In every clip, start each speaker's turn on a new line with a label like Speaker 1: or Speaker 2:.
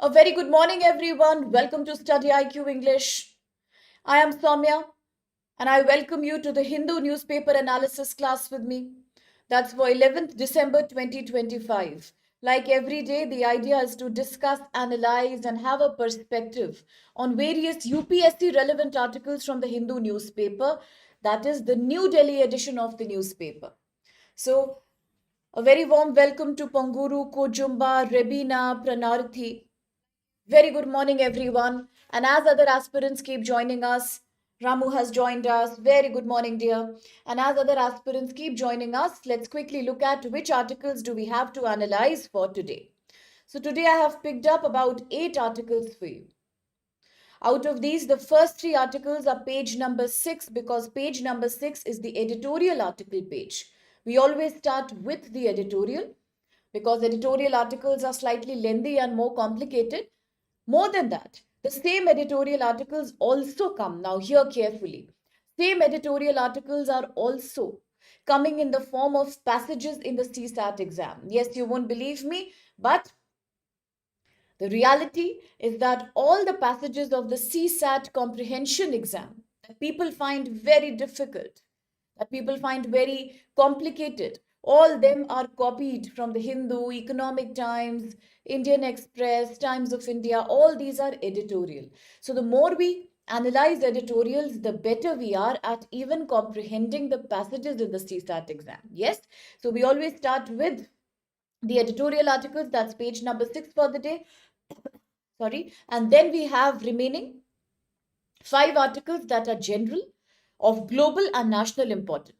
Speaker 1: A very good morning, everyone. Welcome to StudyIQ English. I am Saumya, and I welcome you to the Hindu newspaper analysis class with me. That's for 11th December 2025. Like every day, the idea is to discuss, analyze, and have a perspective on various UPSC relevant articles from the Hindu newspaper. That is the New Delhi edition of the newspaper. So, a very warm welcome to Panguru, Kojumba, Rebina, Pranarthi. Very good morning, everyone. And as other aspirants keep joining us, Ramu has joined us. Very good morning, dear. And as other aspirants keep joining us, let's quickly look at which articles do we have to analyze for today. So today I have picked up about 8 articles for you. Out of these, the first 3 articles are page number 6 because page number 6 is the editorial article page. We always start with the editorial because editorial articles are slightly lengthy and more complicated. More than that, the same editorial articles also come, now hear carefully, same editorial articles are also coming in the form of passages in the CSAT exam. Yes, you won't believe me, but the reality is that all the passages of the CSAT comprehension exam that people find very difficult, that people find very complicated, all them are copied from the Hindu, Economic Times, Indian Express, Times of India. All these are editorial. So the more we analyze editorials, the better we are at even comprehending the passages in the CSAT exam. Yes, so we always start with the editorial articles. That's page number 6 for the day. Sorry, and then we have remaining 5 articles that are general, of global and national importance.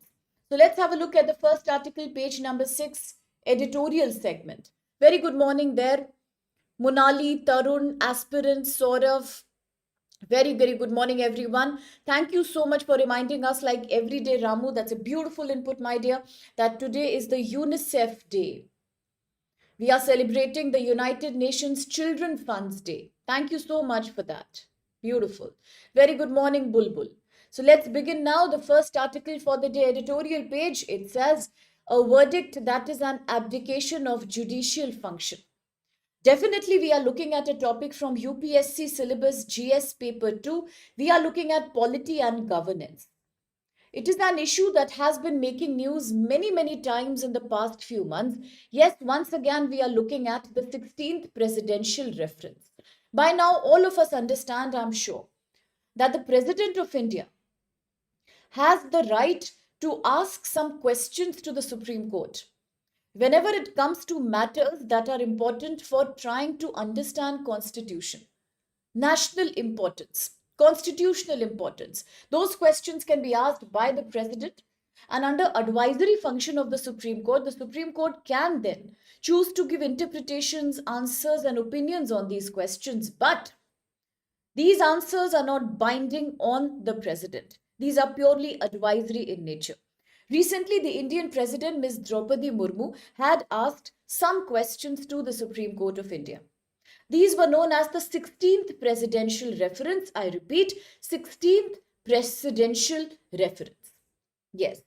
Speaker 1: So let's have a look at the first article, page number 6, editorial segment. Very good morning there. Monali, Tarun, aspirant, Saurav. Very, very good morning, everyone. Thank you so much for reminding us, like every day, Ramu. That's a beautiful input, my dear, that today is the UNICEF Day. We are celebrating the United Nations Children Funds Day. Thank you so much for that. Beautiful. Very good morning, Bulbul. So let's begin now. The first article for the day editorial page, it says, a verdict that is an abdication of judicial function. Definitely, we are looking at a topic from UPSC syllabus GS paper 2. We are looking at polity and governance. It is an issue that has been making news many, many times in the past few months. Yes, once again, we are looking at the 16th presidential reference. By now, all of us understand, I'm sure, that the President of India has the right to ask some questions to the Supreme Court whenever it comes to matters that are important for trying to understand constitution, national importance, constitutional importance. Those questions can be asked by the president, and under advisory function of the Supreme Court can then choose to give interpretations, answers, and opinions on these questions. But these answers are not binding on the president. These are purely advisory in nature. Recently, the Indian President, Ms. Draupadi Murmu, had asked some questions to the Supreme Court of India. These were known as the 16th presidential reference. I repeat, 16th presidential reference. Yes.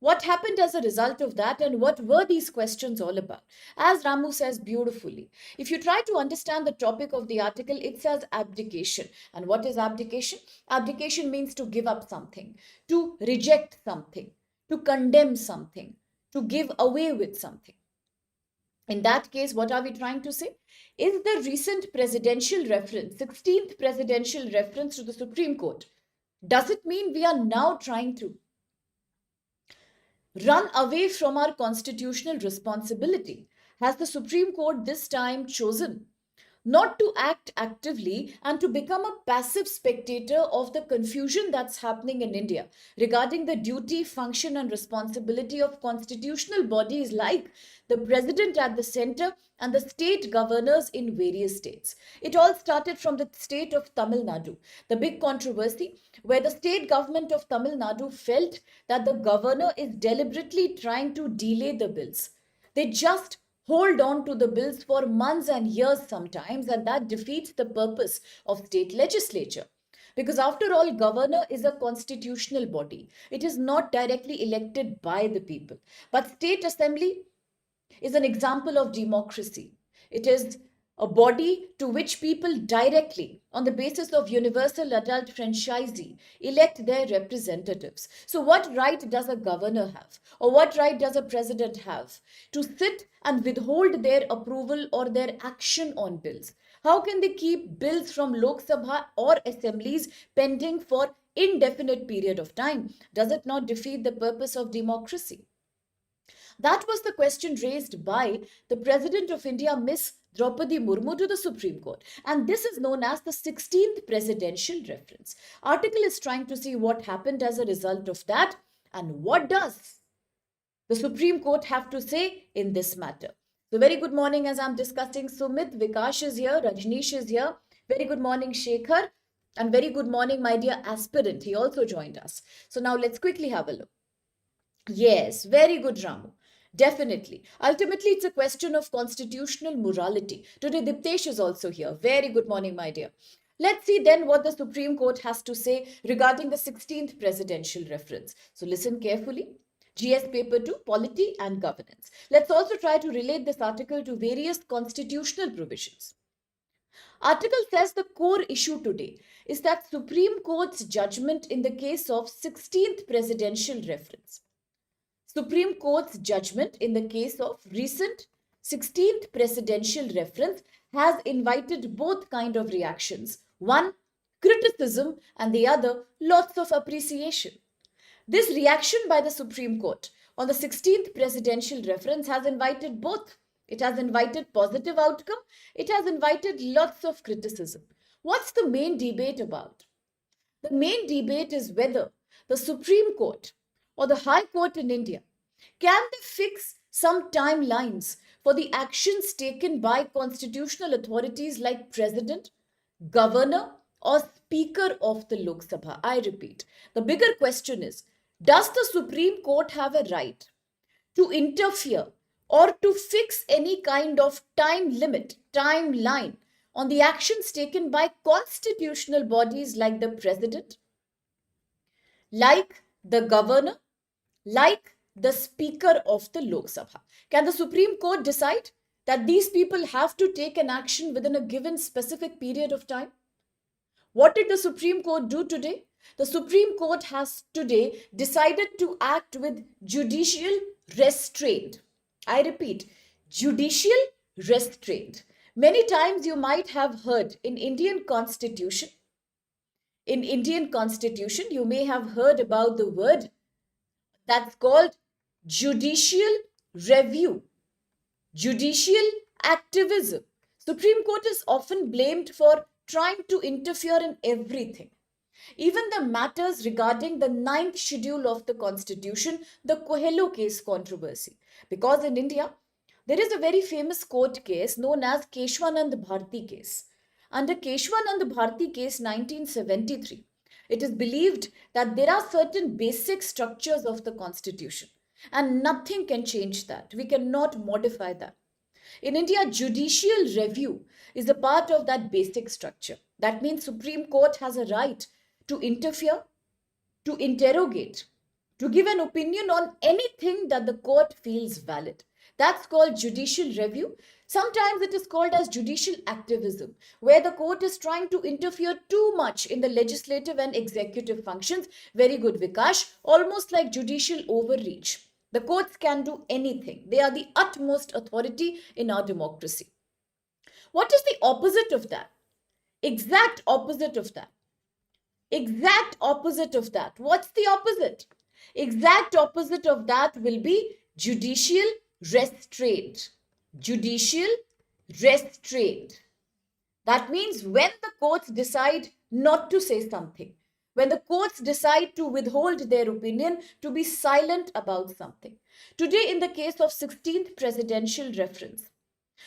Speaker 1: What happened as a result of that, and what were these questions all about? As Ramu says beautifully, if you try to understand the topic of the article, it says abdication. And what is abdication? Abdication means to give up something, to reject something, to condemn something, to give away with something. In that case, what are we trying to say? Is the recent presidential reference, 16th presidential reference to the Supreme Court, does it mean we are now trying to run away from our constitutional responsibility? Has the Supreme Court this time chosen not to act actively and to become a passive spectator of the confusion that's happening in India regarding the duty, function, and responsibility of constitutional bodies like the president at the center and the state governors in various states? It all started from the state of Tamil Nadu, the big controversy where the state government of Tamil Nadu felt that the governor is deliberately trying to delay the bills. They just hold on to the bills for months and years sometimes, and that defeats the purpose of state legislature. Because after all, governor is a constitutional body. It is not directly elected by the people. But state assembly is an example of democracy. It is a body to which people directly, on the basis of universal adult franchisee, elect their representatives. So, what right does a governor have, or what right does a president have to sit and withhold their approval or their action on bills? How can they keep bills from Lok Sabha or assemblies pending for indefinite period of time? Does it not defeat the purpose of democracy? That was the question raised by the President of India, Miss Draupadi Murmu, to the Supreme Court. And this is known as the 16th presidential reference. Article is trying to see what happened as a result of that and what does the Supreme Court have to say in this matter. So very good morning as I'm discussing. Sumit, Vikash is here, Rajneesh is here. Very good morning, Shekhar. And very good morning, my dear aspirant. He also joined us. So now let's quickly have a look. Yes, very good, Ramu. Definitely. Ultimately, it's a question of constitutional morality. Today, Diptesh is also here. Very good morning, my dear. Let's see then what the Supreme Court has to say regarding the 16th presidential reference. So listen carefully. GS Paper 2, Polity and Governance. Let's also try to relate this article to various constitutional provisions. Article says the core issue today is that Supreme Court's judgment in the case of 16th presidential reference. Supreme Court's judgment in the case of recent 16th presidential reference has invited both kind of reactions. One, criticism, and the other, lots of appreciation. This reaction by the Supreme Court on the 16th presidential reference has invited both. It has invited positive outcome. It has invited lots of criticism. What's the main debate about? The main debate is whether the Supreme Court or the High Court in India, can they fix some timelines for the actions taken by constitutional authorities like President, Governor, or Speaker of the Lok Sabha? I repeat, the bigger question is, does the Supreme Court have a right to interfere or to fix any kind of time limit, timeline on the actions taken by constitutional bodies like the President, like the Governor, like the Speaker of the Lok Sabha? Can the Supreme Court decide that these people have to take an action within a given specific period of time? What did the Supreme Court do today? The Supreme Court has today decided to act with judicial restraint. I repeat, judicial restraint. Many times you might have heard in Indian Constitution, you may have heard about the word that's called judicial review, judicial activism. Supreme Court is often blamed for trying to interfere in everything. Even the matters regarding the ninth schedule of the Constitution, the Coelho case controversy. Because in India, there is a very famous court case known as Keshwanand Bharti case. Under Keshwanand Bharti case 1973, it is believed that there are certain basic structures of the Constitution and nothing can change that. We cannot modify that. In India, judicial review is a part of that basic structure. That means Supreme Court has a right to interfere, to interrogate, to give an opinion on anything that the court feels valid. That's called judicial review. Sometimes it is called as judicial activism, where the court is trying to interfere too much in the legislative and executive functions. Very good, Vikash. Almost like judicial overreach. The courts can do anything. They are the utmost authority in our democracy. What is the opposite of that? Exact opposite of that. Exact opposite of that. What's the opposite? Exact opposite of that will be judicial restraint. Judicial restraint. That means when the courts decide not to say something, when the courts decide to withhold their opinion, to be silent about something. Today, in the case of 16th presidential reference,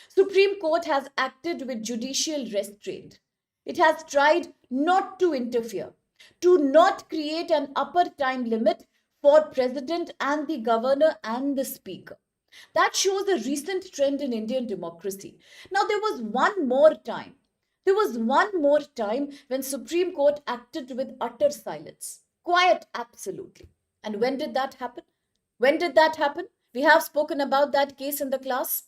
Speaker 1: Supreme Court has acted with judicial restraint. It has tried not to interfere, to not create an upper time limit for President and the Governor and the Speaker. That shows a recent trend in Indian democracy. Now, there was one more time. There was one more time when Supreme Court acted with utter silence. Quiet, absolutely. And when did that happen? When did that happen? We have spoken about that case in the class.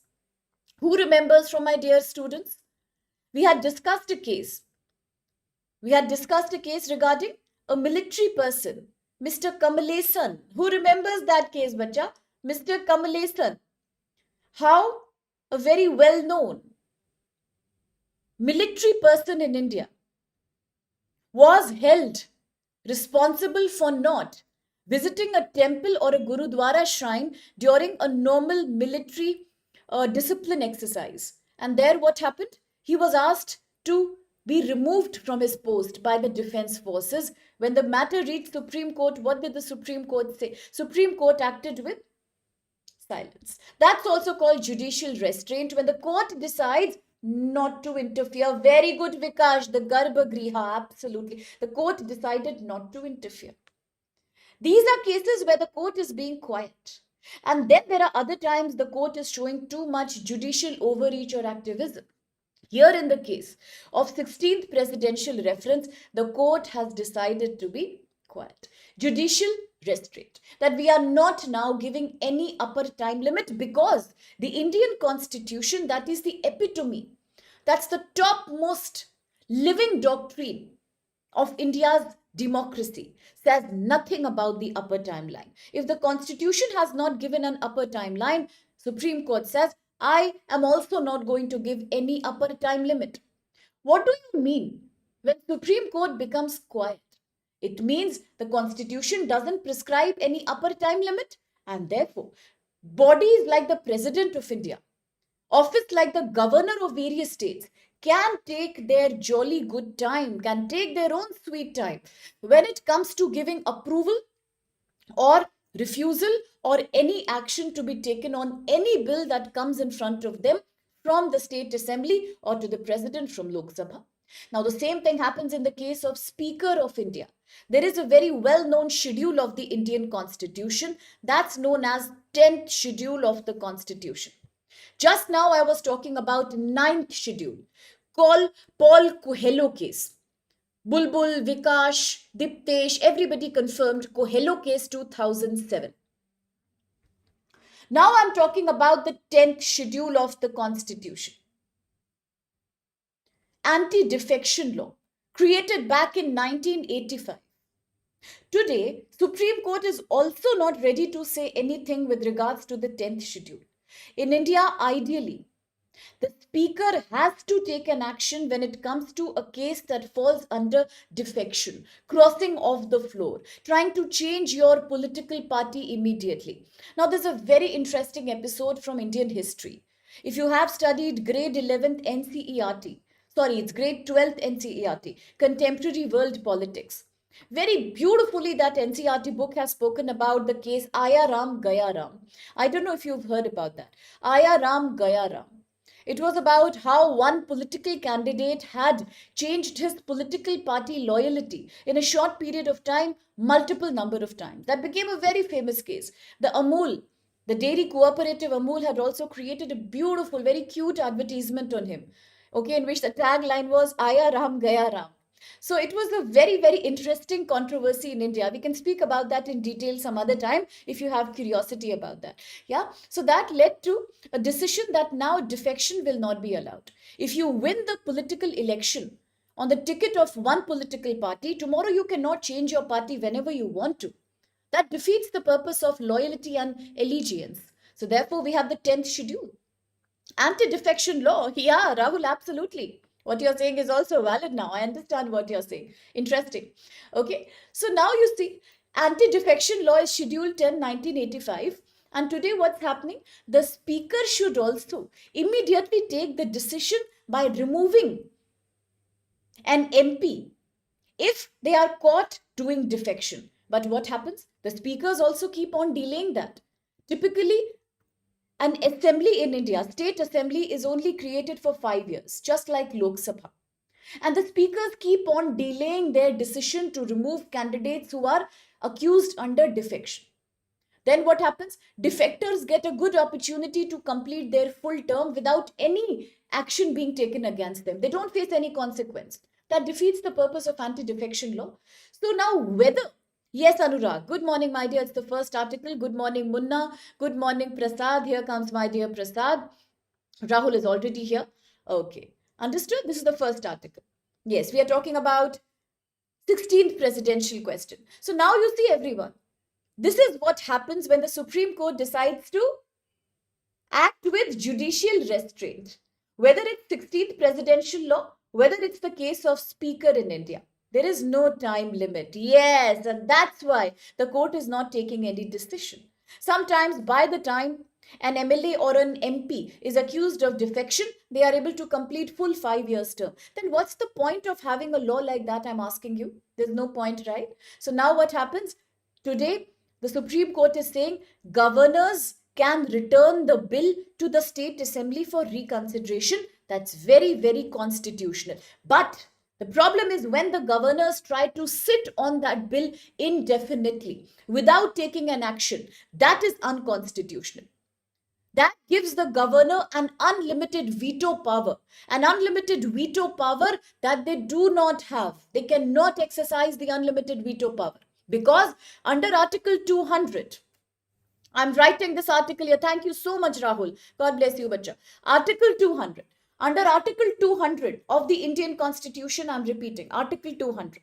Speaker 1: Who remembers from my dear students? we had discussed a case. We had discussed a case regarding a military person, Mr. Kamalesan. Who remembers that case, bacha? Mr. Kamalesan. How a very well-known military person in India was held responsible for not visiting a temple or a Gurudwara shrine during a normal military discipline exercise. And there, what happened? He was asked to be removed from his post by the defense forces. When the matter reached Supreme Court, what did the Supreme Court say? Supreme Court acted with silence. That's also called judicial restraint, when the court decides not to interfere. Very good, Vikash, the Garbhagriha, absolutely. The court decided not to interfere. These are cases where the court is being quiet. And then there are other times the court is showing too much judicial overreach or activism. Here in the case of 16th presidential reference, the court has decided to be quiet. Judicial restraint. That we are not now giving any upper time limit, because the Indian constitution, that is the epitome, that's the topmost living doctrine of India's democracy, says nothing about the upper timeline. If the constitution has not given an upper timeline, Supreme Court says, I am also not going to give any upper time limit. What do you mean when Supreme Court becomes quiet? It means the constitution doesn't prescribe any upper time limit, and therefore bodies like the President of India, office like the governor of various states, can take their jolly good time, can take their own sweet time when it comes to giving approval or refusal or any action to be taken on any bill that comes in front of them from the state assembly or to the president from Lok Sabha. Now, the same thing happens in the case of Speaker of India. There is a very well-known schedule of the Indian Constitution that's known as 10th schedule of the Constitution. Just now I was talking about 9th schedule, called Paul Coelho case. Bulbul, Vikash, Diptesh, everybody confirmed Coelho case 2007. Now I'm talking about the 10th schedule of the Constitution. Anti-defection law, created back in 1985. Today, Supreme Court is also not ready to say anything with regards to the 10th schedule. In India, ideally, the speaker has to take an action when it comes to a case that falls under defection, crossing off the floor, trying to change your political party immediately. Now, there's a very interesting episode from Indian history. If you have studied grade 11th NCERT, sorry, it's grade 12th NCERT, Contemporary World Politics. Very beautifully, that NCERT book has spoken about the case Aya Ram Gaya Ram. I don't know if you've heard about that. Aya Ram Gaya Ram. It was about how one political candidate had changed his political party loyalty in a short period of time, multiple number of times. That became a very famous case. The Amul, the dairy cooperative Amul, had also created a beautiful, very cute advertisement on him, okay, in which the tagline was Aya Ram Gaya Ram. So it was a very, very interesting controversy in India. We can speak about that in detail some other time if you have curiosity about that. Yeah. So that led to a decision that now defection will not be allowed. If you win the political election on the ticket of one political party, tomorrow you cannot change your party whenever you want to. That defeats the purpose of loyalty and allegiance. So therefore, we have the 10th schedule. Anti-defection law. Yeah, Rahul, absolutely. What you're saying is also valid now. I understand what you're saying. Interesting. Okay. So now you see, anti-defection law is Schedule 10, 1985. And today what's happening? The speaker should also immediately take the decision by removing an MP if they are caught doing defection. But what happens? The speakers also keep on delaying that. Typically, an assembly in India, state assembly, is only created for 5 years, just like Lok Sabha. And the speakers keep on delaying their decision to remove candidates who are accused under defection. Then what happens? Defectors get a good opportunity to complete their full term without any action being taken against them. They don't face any consequence. That defeats the purpose of anti-defection law. So now whether, yes, Anurag. Good morning, my dear. It's the first article. Good morning, Munna. Good morning, Prasad. Here comes my dear Prasad. Rahul is already here. Okay. Understood? This is the first article. Yes, we are talking about 16th presidential question. So now you see, everyone, this is what happens when the Supreme Court decides to act with judicial restraint. Whether it's 16th presidential law, whether it's the case of speaker in India, there is no time limit. Yes, and that's why the court is not taking any decision. Sometimes by the time an MLA or an MP is accused of defection, they are able to complete full 5 years term. Then what's the point of having a law like that? I'm asking you. There's no point, right? So now what happens? Today, the Supreme Court is saying governors can return the bill to the state assembly for reconsideration. That's very, very constitutional. But the problem is when the governors try to sit on that bill indefinitely without taking an action, that is unconstitutional. That gives the governor an unlimited veto power, that they do not have. They cannot exercise the unlimited veto power because under Article 200, I'm writing this article here. Thank you so much, Rahul. God bless you, Bacha. Article 200. Under Article 200 of the Indian Constitution, I'm repeating, Article 200.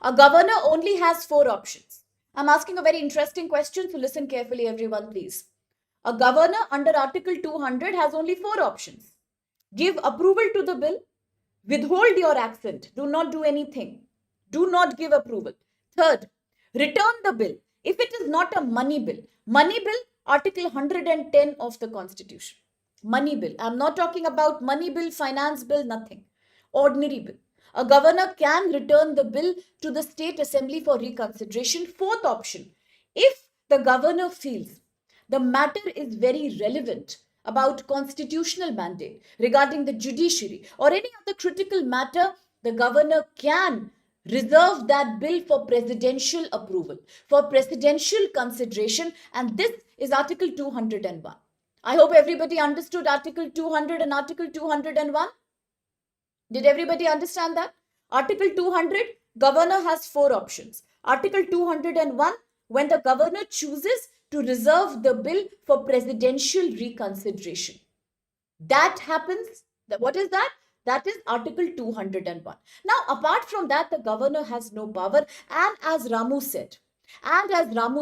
Speaker 1: A governor only has 4 options. I'm asking a very interesting question, so listen carefully, everyone, please. A governor under Article 200 has only 4 options. Give approval to the bill, withhold your assent, do not do anything, do not give approval. Third, return the bill if it is not a money bill. Money bill, Article 110 of the Constitution. Money bill. I'm not talking about money bill, finance bill, nothing. Ordinary bill. A governor can return the bill to the state assembly for reconsideration. Fourth option, if the governor feels the matter is very relevant about constitutional mandate regarding the judiciary or any other critical matter, the governor can reserve that bill for presidential approval, for presidential consideration, and this is Article 201. I hope everybody understood Article 200 and Article 201. Did everybody understand that? Article 200, governor has 4 options. Article 201, when the governor chooses to reserve the bill for presidential reconsideration. That happens. What is that? That is Article 201. Now, apart from that, the governor has no power. And as Ramu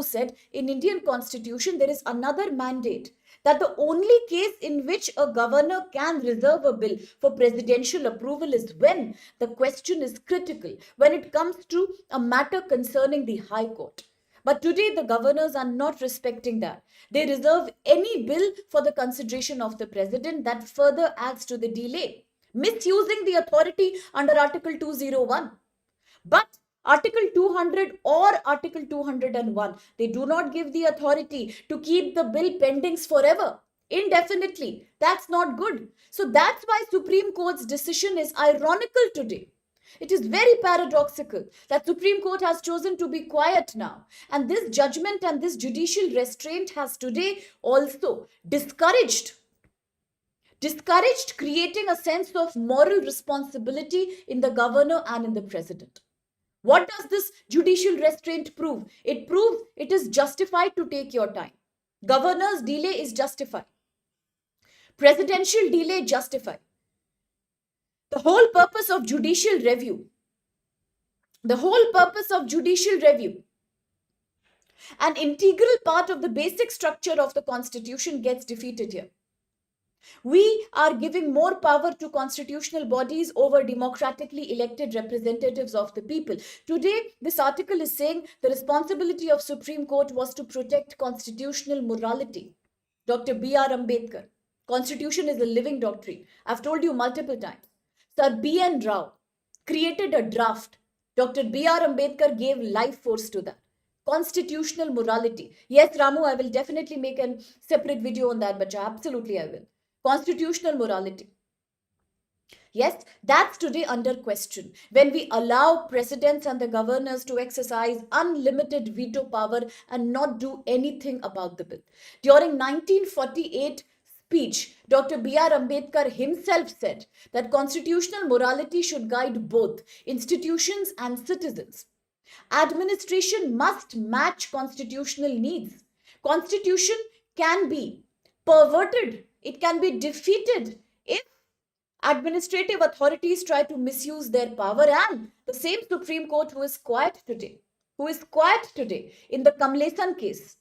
Speaker 1: said, in Indian Constitution, there is another mandate that the only case in which a governor can reserve a bill for presidential approval is when the question is critical, when it comes to a matter concerning the High Court. But today, the governors are not respecting that. They reserve any bill for the consideration of the president. That further adds to the delay, misusing the authority under Article 201. But Article 200 or Article 201, they do not give the authority to keep the bill pending forever, indefinitely. That's not good. So that's why Supreme Court's decision is ironical today. It is very paradoxical that Supreme Court has chosen to be quiet now. And this judgment and this judicial restraint has today also discouraged creating a sense of moral responsibility in the governor and in the president. What does this judicial restraint prove? It proves it is justified to take your time. Governor's delay is justified. Presidential delay justified. The whole purpose of judicial review, an integral part of the basic structure of the Constitution, gets defeated here. We are giving more power to constitutional bodies over democratically elected representatives of the people. Today, this article is saying the responsibility of Supreme Court was to protect constitutional morality. Dr. B.R. Ambedkar. Constitution is a living doctrine. I've told you multiple times. Sir B.N. Rao created a draft. Dr. B.R. Ambedkar gave life force to that. Constitutional morality. Yes, Ramu, I will definitely make a separate video on that, Bacha. Absolutely, I will. Constitutional morality. Yes, that's today under question. When we allow presidents and the governors to exercise unlimited veto power and not do anything about the bill. During 1948 speech, Dr. B.R. Ambedkar himself said that constitutional morality should guide both institutions and citizens. Administration must match constitutional needs. Constitution can be perverted. It can be defeated if Administrative authorities try to misuse their power, and the same Supreme Court who is quiet today, in the Kamlesan case,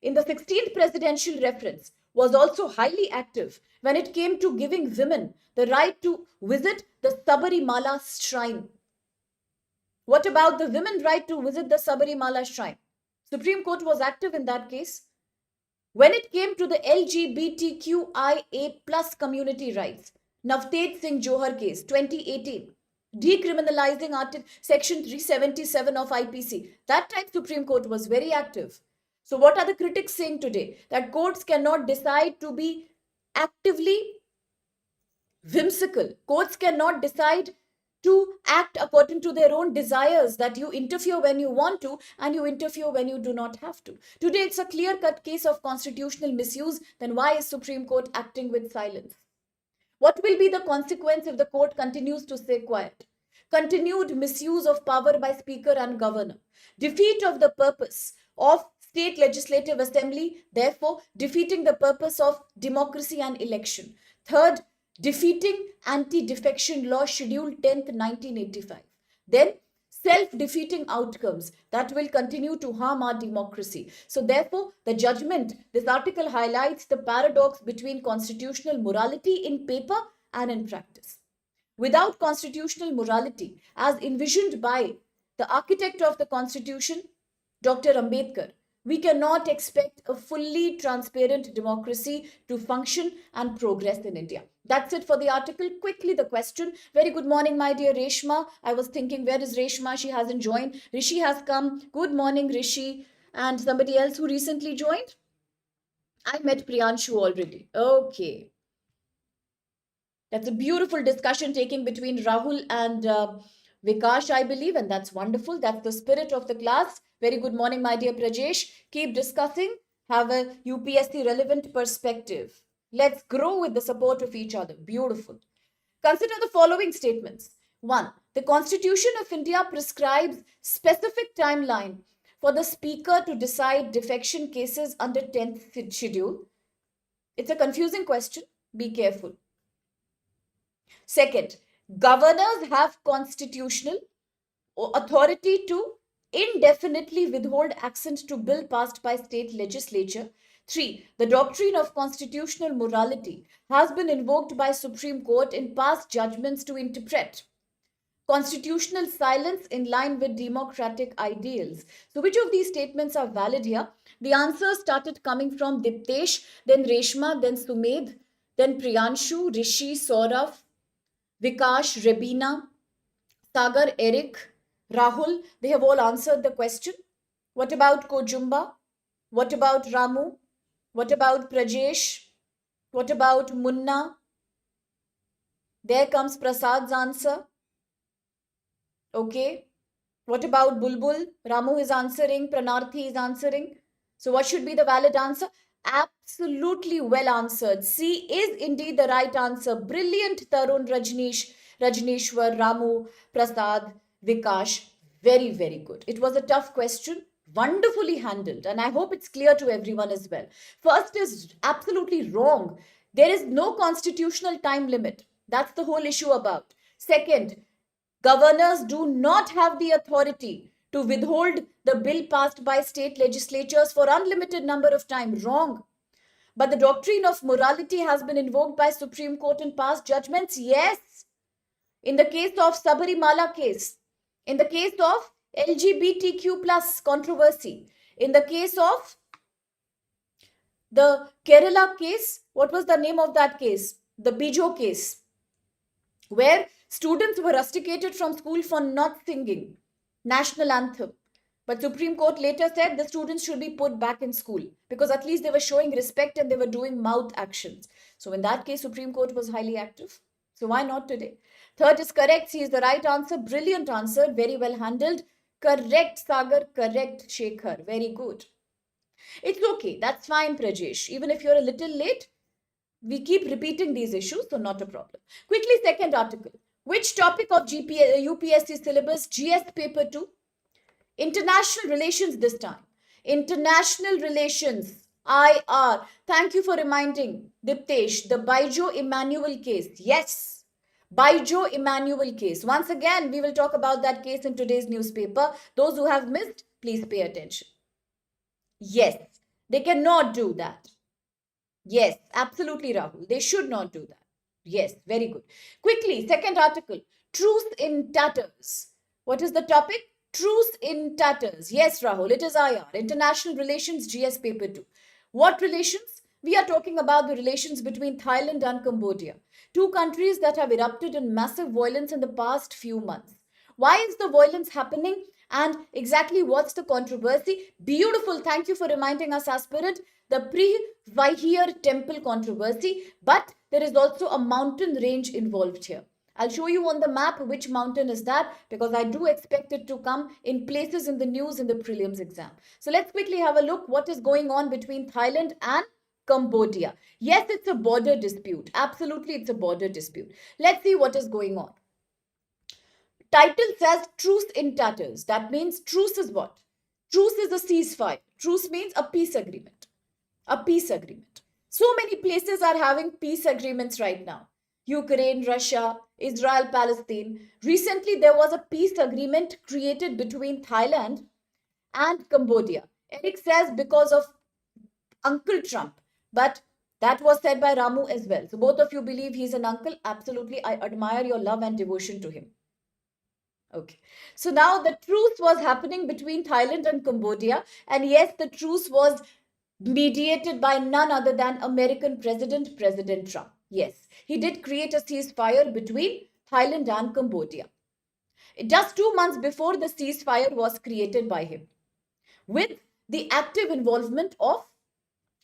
Speaker 1: in the 16th presidential reference, was also highly active when it came to giving women the right to visit the Sabarimala shrine. What about the women's right to visit the Sabarimala shrine? Supreme Court was active in that case. When it came to the LGBTQIA plus community rights, Navteej Singh Johar case, 2018, decriminalizing Section 377 of IPC, that time Supreme Court was very active. So what are the critics saying today? That courts cannot decide to be actively whimsical. Courts cannot decide to act according to their own desires, that you interfere when you want to and you interfere when you do not have to. Today it's a clear-cut case of constitutional misuse. Then why is Supreme Court acting with silence? What will be the consequence if the court continues to stay quiet? Continued misuse of power by speaker and governor. Defeat of the purpose of state legislative assembly, therefore defeating the purpose of democracy and election. Third, defeating anti-defection law schedule 10th 1985. Then self-defeating outcomes that will continue to harm our democracy. So therefore, the judgment, this article highlights the paradox between constitutional morality in paper and in practice. Without constitutional morality, as envisioned by the architect of the Constitution, Dr. Ambedkar, we cannot expect a fully transparent democracy to function and progress in India. That's it for the article. Quickly, the question. Very good morning, my dear Reshma. I was thinking, where is Reshma? She hasn't joined. Rishi has come. Good morning, Rishi. And somebody else who recently joined? I met Priyanshu already. Okay. That's a beautiful discussion taking between Rahul and Vikash, I believe, and that's wonderful. That's the spirit of the class. Very good morning, my dear Prajesh. Keep discussing. Have a UPSC relevant perspective. Let's grow with the support of each other. Beautiful. Consider the following statements. 1. The Constitution of India prescribes specific timeline for the Speaker to decide defection cases under 10th schedule. It's a confusing question. Be careful. Second, governors have constitutional authority to indefinitely withhold assent to bill passed by state legislature. 3. The doctrine of constitutional morality has been invoked by Supreme Court in past judgments to interpret constitutional silence in line with democratic ideals. So which of these statements are valid here? The answers started coming from Diptesh, then Reshma, then Sumed, then Priyanshu, Rishi, Saurav, Vikash, Rebina, Sagar, Eric, Rahul. They have all answered the question. What about Kojumba? What about Ramu? What about Prajesh? What about Munna? There comes Prasad's answer. Okay. What about Bulbul? Ramu is answering. Pranarthi is answering. So what should be the valid answer? Absolutely well answered. C is indeed the right answer. Brilliant, Tarun, Rajneshwar, Ramu, Prasad, Vikash. Very, very good. It was a tough question. Wonderfully handled. And I hope it's clear to everyone as well. First is absolutely wrong. There is no constitutional time limit. That's the whole issue about. Second, governors do not have the authority to withhold the bill passed by state legislatures for unlimited number of time. Wrong. But the doctrine of morality has been invoked by Supreme Court in past judgments. Yes. In the case of Sabarimala case, in the case of LGBTQ plus controversy, in the case of the Kerala case, what was the name of that case? The Bijo case, where students were rusticated from school for not singing national anthem. But Supreme Court later said the students should be put back in school because at least they were showing respect and they were doing mouth actions. So in that case, Supreme Court was highly active. So why not today? Third is correct. C is the right answer. Brilliant answer. Very well handled. Correct, Sagar. Correct, Shekhar. Very good. It's okay. That's fine, Prajesh. Even if you're a little late, we keep repeating these issues, so not a problem. Quickly, second article. Which topic of UPSC syllabus? GS paper 2. International relations this time. International relations. IR. Thank you for reminding, Diptesh. The Baijo Emmanuel case. Yes. Baijo Emmanuel case. Once again, we will talk about that case in today's newspaper. Those who have missed, please pay attention. Yes, they cannot do that. Yes, absolutely, Rahul. They should not do that. Yes, very good. Quickly, second article. Truth in tatters. What is the topic? Truth in tatters. Yes, Rahul, it is IR, International Relations GS Paper 2. What relations? We are talking about the relations between Thailand and Cambodia, two countries that have erupted in massive violence in the past few months. Why is the violence happening? And exactly what's the controversy? Beautiful. Thank you for reminding us, aspirant. The Pre-Vihir temple controversy, but there is also a mountain range involved here. I'll show you on the map which mountain is that, because I do expect it to come in places in the news in the prelims exam. So let's quickly have a look what is going on between Thailand and Cambodia. Yes, it's a border dispute. Absolutely, it's a border dispute. Let's see what is going on. Title says truce in tatters. That means truce is what? Truce is a ceasefire. Truce means a peace agreement. A peace agreement. So many places are having peace agreements right now. Ukraine, Russia, Israel, Palestine. Recently, there was a peace agreement created between Thailand and Cambodia. Eric says because of Uncle Trump. But that was said by Ramu as well. So both of you believe he's an uncle. Absolutely, I admire your love and devotion to him. Okay, so now the truce was happening between Thailand and Cambodia, and yes, the truce was mediated by none other than American President Trump. Yes, he did create a ceasefire between Thailand and Cambodia. Just 2 months before, the ceasefire was created by him, with the active involvement of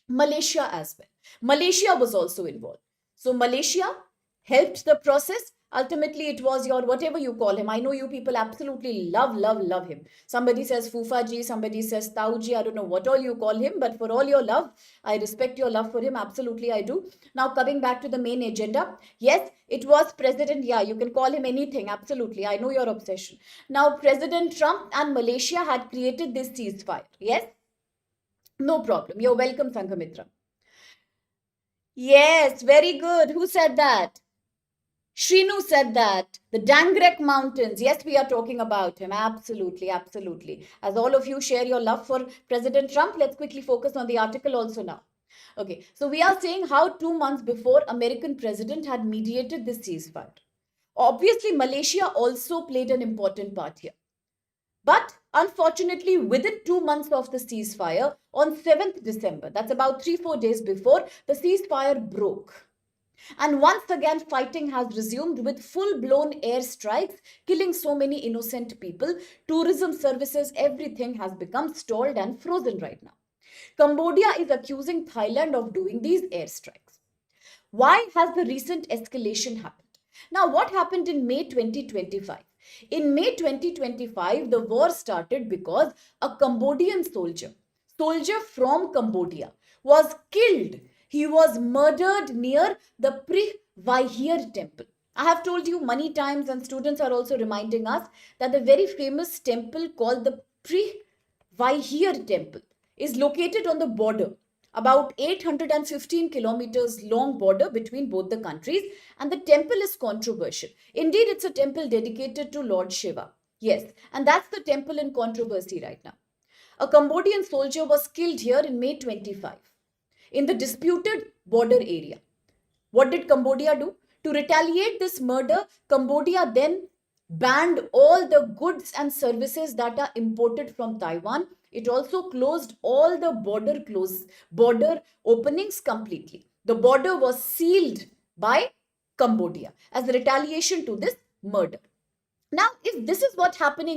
Speaker 1: Malaysia as well. Malaysia was also involved. So Malaysia helped the process. Ultimately, it was your whatever you call him. I know you people absolutely love him. Somebody says Fufaji, somebody says Tauji. I don't know what all you call him, but for all your love, I respect your love for him. Absolutely, I do. Now, coming back to the main agenda. Yes, it was President. Yeah, you can call him anything. Absolutely. I know your obsession. Now, President Trump and Malaysia had created this ceasefire. Yes? No problem. You're welcome, Sanghamitra. Yes, very good. Who said that? Shrinu said that. The Dangrek Mountains. Yes, we are talking about him. Absolutely, absolutely. As all of you share your love for President Trump, let's quickly focus on the article also now. Okay, so we are saying how 2 months before American president had mediated this ceasefire. Obviously, Malaysia also played an important part here. But unfortunately, within 2 months of the ceasefire, on 7th December, that's about 3-4 days before, the ceasefire broke. And once again, fighting has resumed with full-blown airstrikes, killing so many innocent people. Tourism services, everything has become stalled and frozen right now. Cambodia is accusing Thailand of doing these airstrikes. Why has the recent escalation happened? Now, what happened in May 2025? In May 2025, the war started because a Cambodian soldier from Cambodia, was killed. He was murdered near the Prelims temple. I have told you many times, and students are also reminding us, that the very famous temple called the Prelims temple is located on the border, about 815 kilometers long border between both the countries, and the temple is controversial. Indeed, it's a temple dedicated to Lord Shiva. Yes, and that's the temple in controversy right now. A Cambodian soldier was killed here in May 25 in the disputed border area. What did Cambodia do? To retaliate this murder, Cambodia then banned all the goods and services that are imported from Taiwan. It also closed all the border openings completely. The border was sealed by Cambodia as a retaliation to this murder. Now, if this is what happened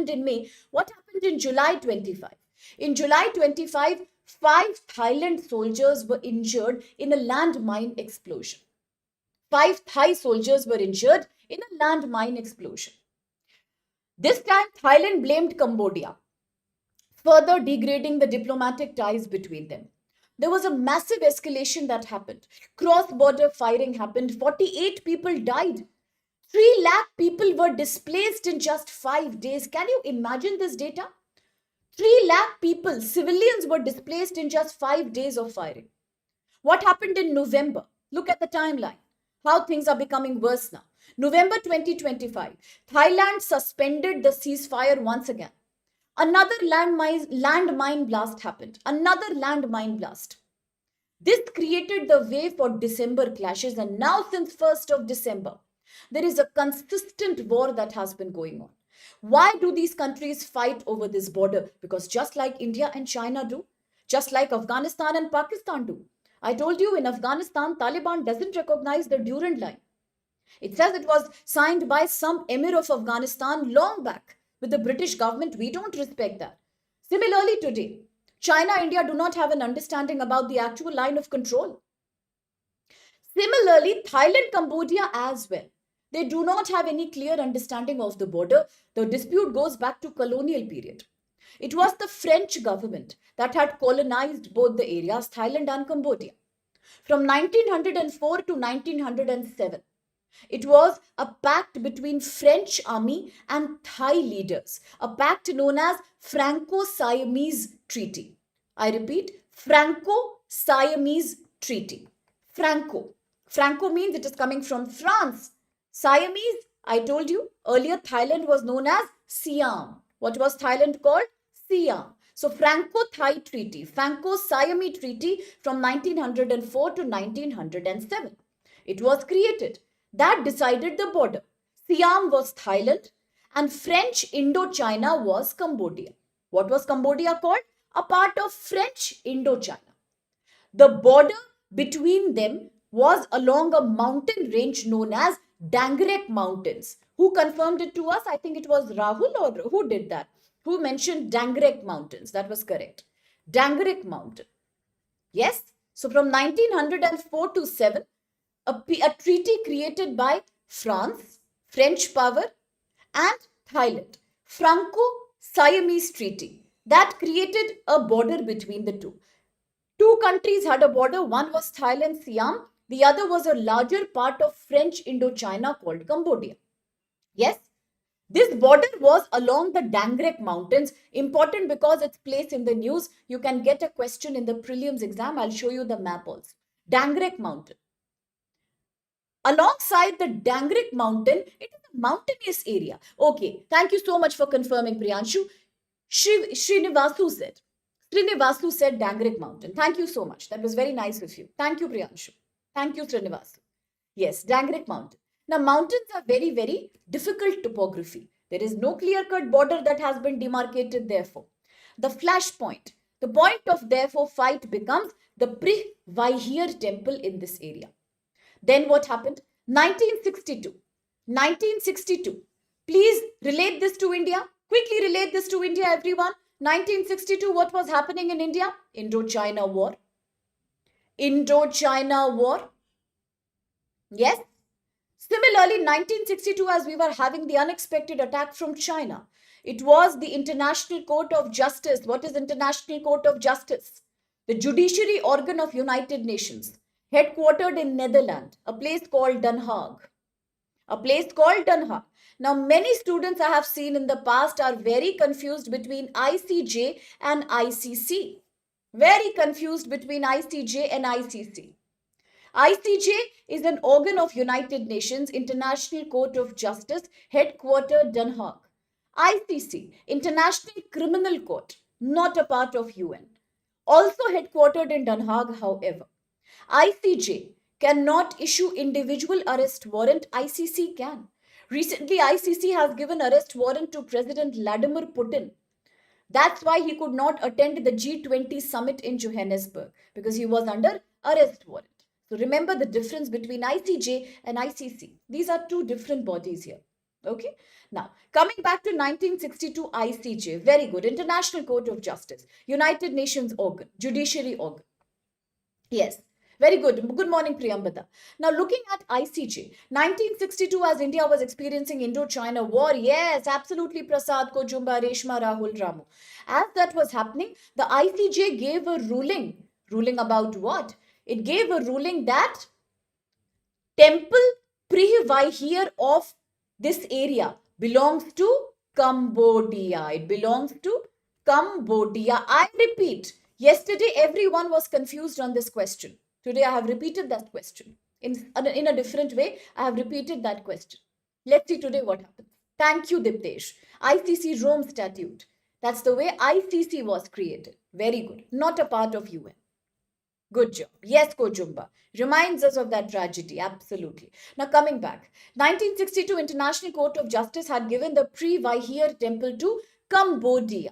Speaker 1: in May, what happened in July 25? In July 25, 5 Thailand soldiers were injured in a landmine explosion. 5 Thai soldiers were injured in a landmine explosion. This time, Thailand blamed Cambodia, further degrading the diplomatic ties between them. There was a massive escalation that happened. Cross-border firing happened. 48 people died. 3 lakh people were displaced in just 5 days. Can you imagine this data? 3 lakh people, civilians, were displaced in just 5 days of firing. What happened in November? Look at the timeline. How things are becoming worse now. November 2025, Thailand suspended the ceasefire once again. Another landmine blast happened. Another landmine blast. This created the way for December clashes, and now, since 1st of December, there is a consistent war that has been going on. Why do these countries fight over this border? Because just like India and China do, just like Afghanistan and Pakistan do. I told you in Afghanistan, Taliban doesn't recognize the Durand Line. It says it was signed by some emir of Afghanistan long back with the British government. We don't respect that. Similarly, today, China and India do not have an understanding about the actual line of control. Similarly, Thailand-Cambodia as well. They do not have any clear understanding of the border. The dispute goes back to colonial period. It was the French government that had colonized both the areas, Thailand and Cambodia. From 1904 to 1907, it was a pact between French army and Thai leaders, a pact known as Franco-Siamese Treaty. I repeat, Franco-Siamese Treaty. Franco. Franco means it is coming from France. Siamese, I told you earlier, Thailand was known as Siam. What was Thailand called? Siam. So Franco-Thai Treaty, Franco-Siamese Treaty from 1904 to 1907. It was created. That decided the border. Siam was Thailand and French Indochina was Cambodia. What was Cambodia called? A part of French Indochina. The border between them was along a mountain range known as Dangrek Mountains. Who confirmed it to us? I think it was Rahul, or who did that? Who mentioned Dangrek Mountains? That was correct. Dangrek Mountain. Yes. So from 1904 to 7, a treaty created by France, French power, and Thailand. Franco-Siamese Treaty. That created a border between the two. Two countries had a border. One was Thailand, Siam. The other was a larger part of French Indochina called Cambodia. Yes, this border was along the Dangrek Mountains. Important because it's placed in the news. You can get a question in the prelims exam. I'll show you the map also. Dangrek Mountain. Alongside the Dangrek Mountain, it is a mountainous area. Okay, thank you so much for confirming, Priyanshu. Srinivasu said Dangrek Mountain. Thank you so much. That was very nice of you. Thank you, Priyanshu. Thank you, Srinivasu. Yes, Dangrek Mountain. Now, mountains are very, very difficult topography. There is no clear-cut border that has been demarcated, therefore. The flashpoint, the point of therefore fight becomes the Prihvaihir temple in this area. Then what happened? 1962. 1962. Please relate this to India. Quickly relate this to India, everyone. 1962, what was happening in India? Indo-China War. Indo-China War. Yes. Similarly, 1962, as we were having the unexpected attack from China, it was the International Court of Justice. What is International Court of Justice? The judiciary organ of United Nations, headquartered in Netherlands, a place called Den Haag. A place called Den Haag. Now, many students I have seen in the past are very confused between ICJ and ICC. Very confused between ICJ and ICC. ICJ is an organ of United Nations, International Court of Justice, headquartered Den Haag. ICC, International Criminal Court, not a part of UN. Also headquartered in Den Haag, however. ICJ cannot issue individual arrest warrant. ICC can. Recently, ICC has given arrest warrant to President Vladimir Putin. That's why he could not attend the G20 summit in Johannesburg, because he was under arrest warrant. So remember the difference between ICJ and ICC. These are two different bodies here. Okay. Now, coming back to 1962 ICJ. Very good. International Court of Justice. United Nations organ. Judiciary organ. Yes. Very good. Good morning, Priyambada. Now, looking at ICJ, 1962, as India was experiencing Indo-China War, yes, absolutely, Prasad, Kojumba, Reshma, Rahul, Ramu. As that was happening, the ICJ gave a ruling. Ruling about what? It gave a ruling that temple Prihvaihir of this area belongs to Cambodia. It belongs to Cambodia. I repeat, yesterday everyone was confused on this question. Today I have repeated that question. In a different way, I have repeated that question. Let's see today what happens. Thank you, Diptesh. ICC Rome Statute. That's the way ICC was created. Very good. Not a part of UN. Good job. Yes, Kojumba. Reminds us of that tragedy. Absolutely. Now, coming back. 1962 International Court of Justice had given the Pre-Vihir temple to Cambodia.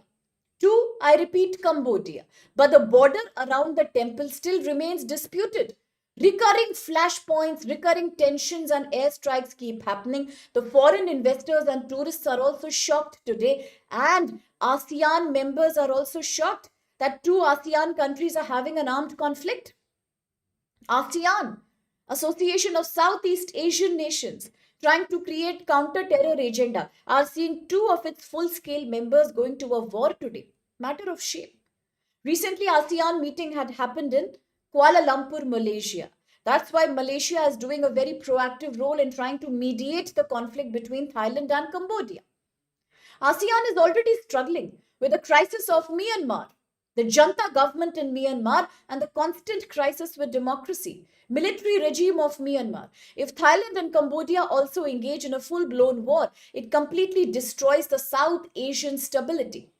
Speaker 1: I repeat, Cambodia. But the border around the temple still remains disputed. Recurring flashpoints, recurring tensions, and airstrikes keep happening. The foreign investors and tourists are also shocked today, and ASEAN members are also shocked that two ASEAN countries are having an armed conflict. ASEAN, Association of Southeast Asian Nations, trying to create counter-terror agenda, are seeing two of its full-scale members going to a war today. Matter of shame. Recently, ASEAN meeting had happened in Kuala Lumpur, Malaysia. That's why Malaysia is doing a very proactive role in trying to mediate the conflict between Thailand and Cambodia. ASEAN is already struggling with the crisis of Myanmar, the junta government in Myanmar, and the constant crisis with democracy, military regime of Myanmar. If Thailand and Cambodia also engage in a full-blown war, it completely destroys the South Asian stability.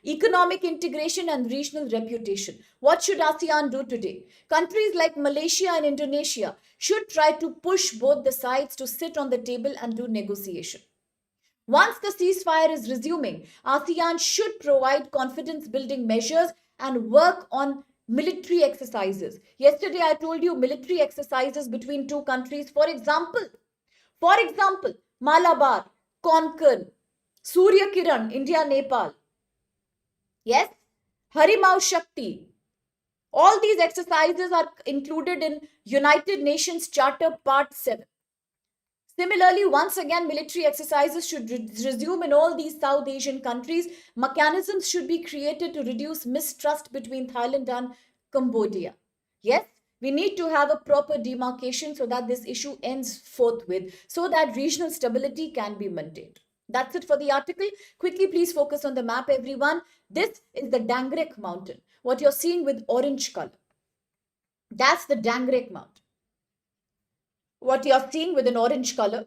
Speaker 1: Economic integration and regional reputation. What should ASEAN do today? Countries like Malaysia and Indonesia should try to push both the sides to sit on the table and do negotiation. Once the ceasefire is resuming, ASEAN should provide confidence building measures and work on military exercises. Yesterday I told you military exercises between two countries. For example, Malabar, Konkan, Surya Kiran, India, Nepal. Yes, Harimau Shakti. All these exercises are included in United Nations Charter Part 7. Similarly, once again, military exercises should resume in all these South Asian countries. Mechanisms should be created to reduce mistrust between Thailand and Cambodia. Yes, we need to have a proper demarcation so that this issue ends forthwith, so that regional stability can be maintained. That's it for the article. Quickly, please focus on the map, everyone. This is the Dangrek mountain. What you're seeing with orange color, that's the Dangrek mountain. What you're seeing with an orange color,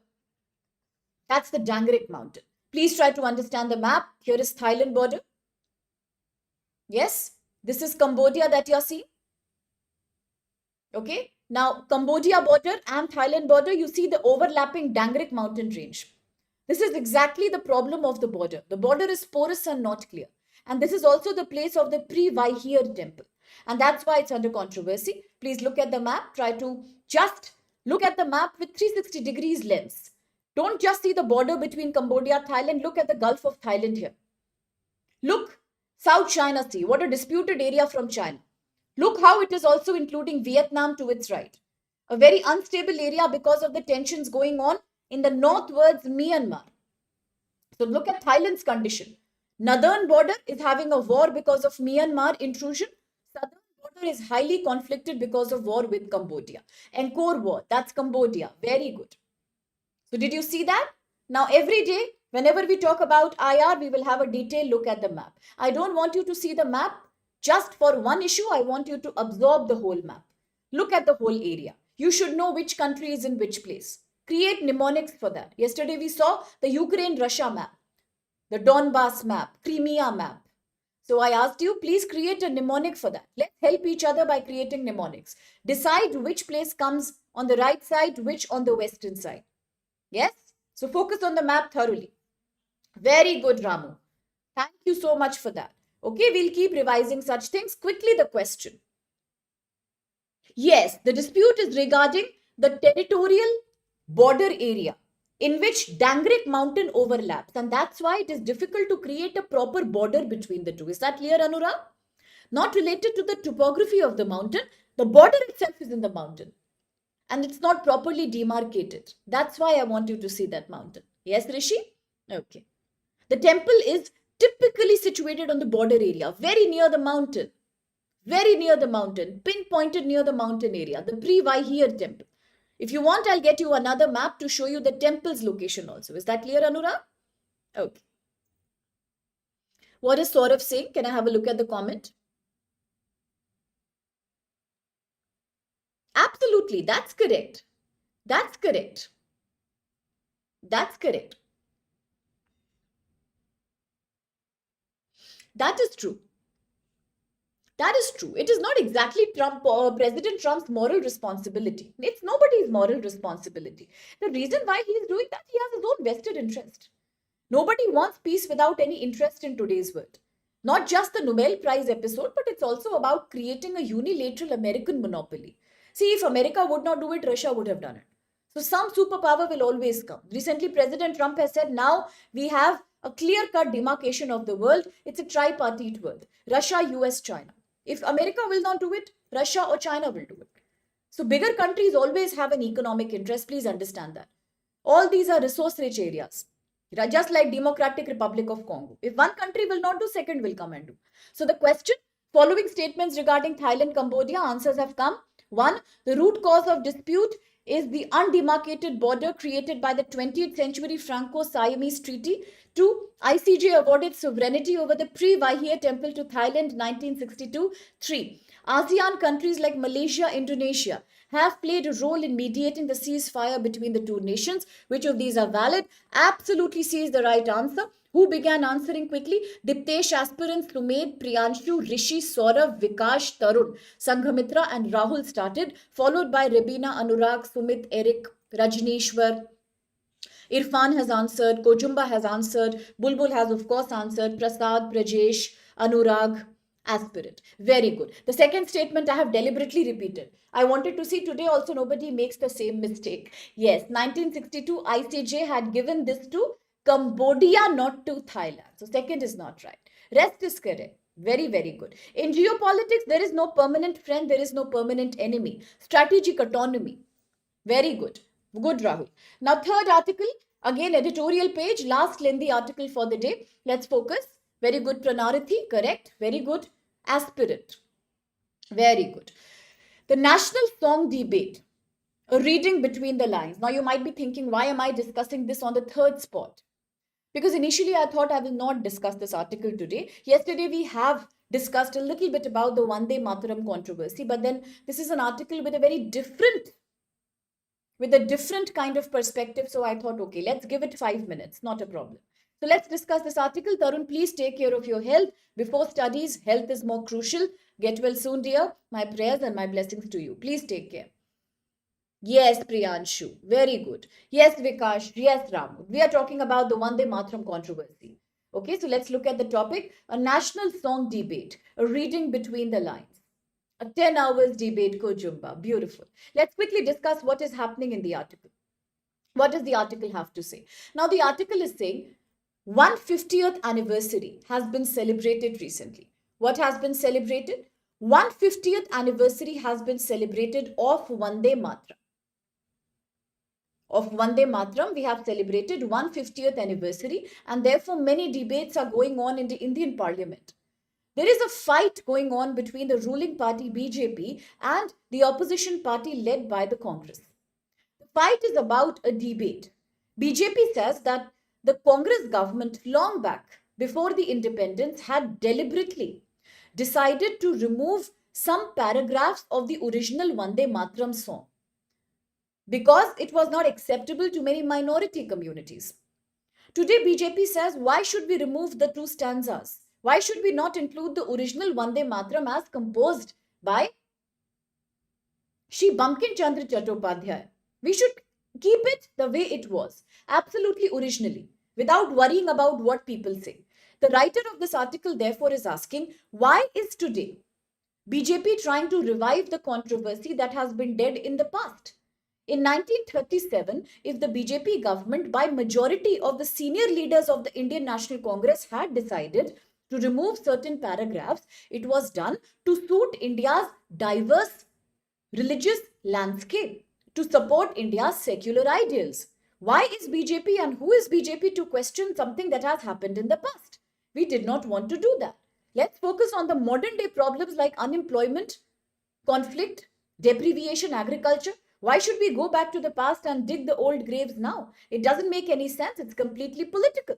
Speaker 1: that's the Dangrek mountain. Please try to understand the map. Here is Thailand border. Yes, this is Cambodia that you're seeing. Okay, now Cambodia border and Thailand border, you see the overlapping Dangrek mountain range. This is exactly the problem of the border. The border is porous and not clear. And this is also the place of the Pre-Vihir temple. And that's why it's under controversy. Please look at the map. Try to just look at the map with 360 degrees lens. Don't just see the border between Cambodia and Thailand. Look at the Gulf of Thailand here. Look, South China Sea. What a disputed area from China. Look how it is also including Vietnam to its right. A very unstable area because of the tensions going on in the northwards Myanmar. So look at Thailand's condition. Northern border is having a war because of Myanmar intrusion. Southern border is highly conflicted because of war with Cambodia. Angkor War, that's Cambodia. Very good. So did you see that? Now every day, whenever we talk about IR, we will have a detailed look at the map. I don't want you to see the map just for one issue. I want you to absorb the whole map. Look at the whole area. You should know which country is in which place. Create mnemonics for that. Yesterday we saw the Ukraine-Russia map, the Donbass map, Crimea map. So I asked you, please create a mnemonic for that. Let's help each other by creating mnemonics. Decide which place comes on the right side, which on the western side. Yes? So focus on the map thoroughly. Very good, Ramu. Thank you so much for that. Okay, we'll keep revising such things. Quickly, the question. Yes, the dispute is regarding the territorial border area in which Dangrek mountain overlaps, and that's why it is difficult to create a proper border between the two. Is that clear, Anurag? Not related to the topography of the mountain. The border itself is in the mountain and it's not properly demarcated. That's why I want you to see that mountain. Yes, Rishi? Okay. The temple is typically situated on the border area, very near the mountain. Very near the mountain, pinpointed near the mountain area, the Pre-Vihir temple. If you want, I'll get you another map to show you the temple's location also. Is that clear, Anurag? Okay. What is Saurav saying? Can I have a look at the comment? Absolutely, that's correct. That's correct. That's correct. That is true. That is true. It is not exactly President Trump's moral responsibility. It's nobody's moral responsibility. The reason why he is doing that, he has his own vested interest. Nobody wants peace without any interest in today's world. Not just the Nobel Prize episode, but it's also about creating a unilateral American monopoly. See, if America would not do it, Russia would have done it. So some superpower will always come. Recently, President Trump has said now we have a clear-cut demarcation of the world. It's a tripartite world. Russia, US, China. If America will not do it, Russia or China will do it. So bigger countries always have an economic interest. Please understand that. All these are resource-rich areas. Just like Democratic Republic of Congo. If one country will not do, second will come and do. So the question, following statements regarding Thailand-Cambodia, answers have come. 1. The root cause of dispute is the undemarcated border created by the 20th century Franco-Siamese Treaty. 2. ICJ awarded sovereignty over the pre-Vahia temple to Thailand 1962. 3. ASEAN countries like Malaysia, Indonesia have played a role in mediating the ceasefire between the two nations. Which of these are valid? Absolutely C is the right answer. Who began answering quickly? Diptesh, aspirants Sumed, Priyanshu, Rishi, Saurav, Vikash, Tarun, Sanghamitra and Rahul started, followed by Rebina, Anurag, Sumit, Eric, Rajneeshwar. Irfan has answered, Kojumba has answered, Bulbul has of course answered, Prasad, Prajesh, Anurag, aspirant. Very good. The second statement I have deliberately repeated. I wanted to see today also nobody makes the same mistake. Yes, 1962 ICJ had given this to Cambodia, not to Thailand. So second is not right. Rest is correct. Very, very good. In geopolitics, there is no permanent friend, there is no permanent enemy. Strategic autonomy. Very good. Good, Rahul. Now, third article, again, editorial page, last lengthy article for the day. Let's focus. Very good, Pranarathi, correct. Very good. Aspirant. Very good. The national song debate, a reading between the lines. Now, you might be thinking, why am I discussing this on the third spot? Because initially I thought I will not discuss this article today. Yesterday we have discussed a little bit about the Vande Mataram controversy, but then this is an article with a different kind of perspective. So I thought, okay, let's give it 5 minutes, not a problem. So let's discuss this article. Tarun, please take care of your health. Before studies, health is more crucial. Get well soon, dear. My prayers and my blessings to you. Please take care. Yes, Priyanshu. Very good. Yes, Vikash. Yes, Ram. We are talking about the Vande Mataram controversy. Okay, so let's look at the topic. A national song debate. A reading between the lines. A 10 hours debate, Kojumba. Beautiful. Let's quickly discuss what is happening in the article. What does the article have to say? Now, the article is saying 150th anniversary has been celebrated recently. What has been celebrated? 150th anniversary has been celebrated of Vande Mataram. Of Vande Mataram, we have celebrated 150th anniversary, and therefore many debates are going on in the Indian Parliament. There is a fight going on between the ruling party BJP and the opposition party led by the Congress. The fight is about a debate. BJP says that the Congress government long back, before the independence, had deliberately decided to remove some paragraphs of the original Vande Mataram song because it was not acceptable to many minority communities. Today, BJP says, why should we remove the two stanzas? Why should we not include the original Vande Mataram as composed by Shri Bankim Chandra Chattopadhyay? We should keep it the way it was, absolutely originally, without worrying about what people say. The writer of this article, therefore, is asking, why is today BJP trying to revive the controversy that has been dead in the past? In 1937, if the BJP government, by majority of the senior leaders of the Indian National Congress, had decided to remove certain paragraphs, it was done to suit India's diverse religious landscape, to support India's secular ideals. Why is BJP and who is BJP to question something that has happened in the past? We did not want to do that. Let's focus on the modern day problems like unemployment, conflict, deprivation, agriculture. Why should we go back to the past and dig the old graves now? It doesn't make any sense. It's completely political.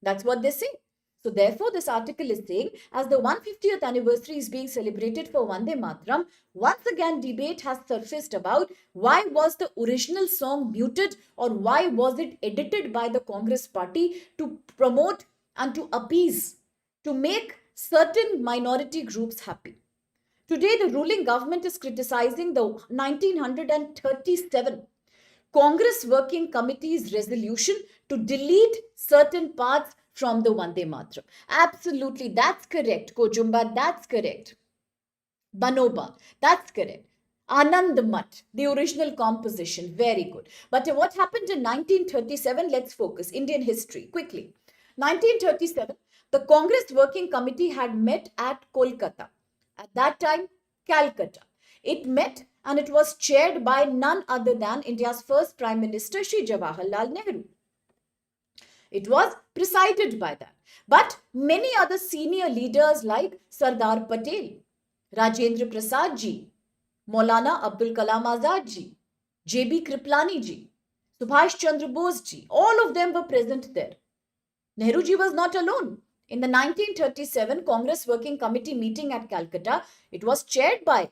Speaker 1: That's what they say. So therefore, this article is saying, as the 150th anniversary is being celebrated for Vande Mataram, once again debate has surfaced about why was the original song muted or why was it edited by the Congress party to promote and to appease, to make certain minority groups happy. Today, the ruling government is criticizing the 1937 Congress Working Committee's resolution to delete certain parts from the Vande Mataram. Absolutely, that's correct. Kojumba, that's correct. Banoba, that's correct. Anand Mat, the original composition, very good. But what happened in 1937? Let's focus. Indian history, quickly. 1937, the Congress Working Committee had met at Kolkata. At that time, Calcutta. It met and it was chaired by none other than India's first Prime Minister, Shri Jawaharlal Nehru. It was presided by that. But many other senior leaders like Sardar Patel, Rajendra Prasad ji, Maulana Abdul Kalam Azad ji, J.B. Kriplani ji, Subhash Chandra Bose ji, all of them were present there. Nehru ji was not alone. In the 1937 Congress Working Committee meeting at Calcutta, it was chaired by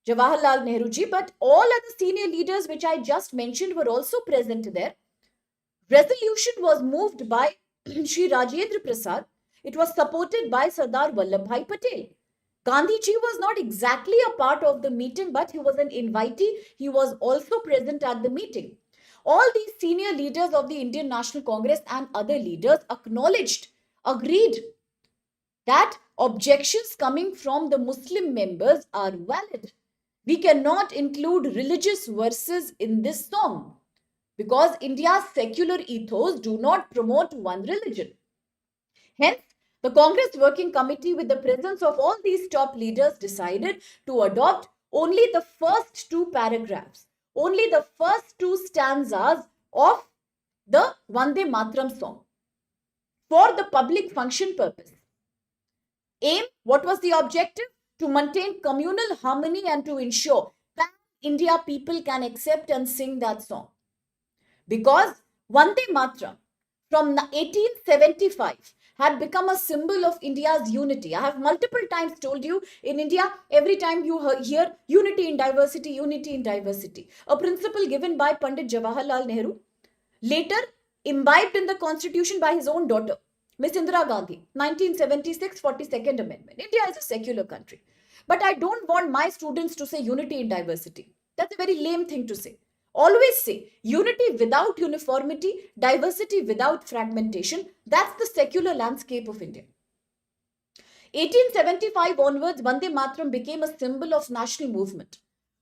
Speaker 1: Jawaharlal Nehru ji, but all other senior leaders which I just mentioned were also present there. Resolution was moved by Shri Rajendra Prasad. It was supported by Sardar Vallabhbhai Patel. Gandhi ji was not exactly a part of the meeting, but he was an invitee. He was also present at the meeting. All these senior leaders of the Indian National Congress and other leaders acknowledged, agreed that objections coming from the Muslim members are valid. We cannot include religious verses in this song because India's secular ethos do not promote one religion. Hence, the Congress Working Committee, with the presence of all these top leaders, decided to adopt only the first two paragraphs, only the first two stanzas of the Vande Mataram song for the public function purpose. Aim, what was the objective? To maintain communal harmony and to ensure that India people can accept and sing that song. Because Vande Mataram from 1875 had become a symbol of India's unity. I have multiple times told you, in India, every time you hear unity in diversity, a principle given by Pandit Jawaharlal Nehru, later imbibed in the constitution by his own daughter, Miss Indira Gandhi, 1976, 42nd Amendment. India is a secular country. But I don't want my students to say unity in diversity. That's a very lame thing to say. Always say unity without uniformity, diversity without fragmentation. That's the secular landscape of India. 1875 onwards, Vande Mataram became a symbol of national movement.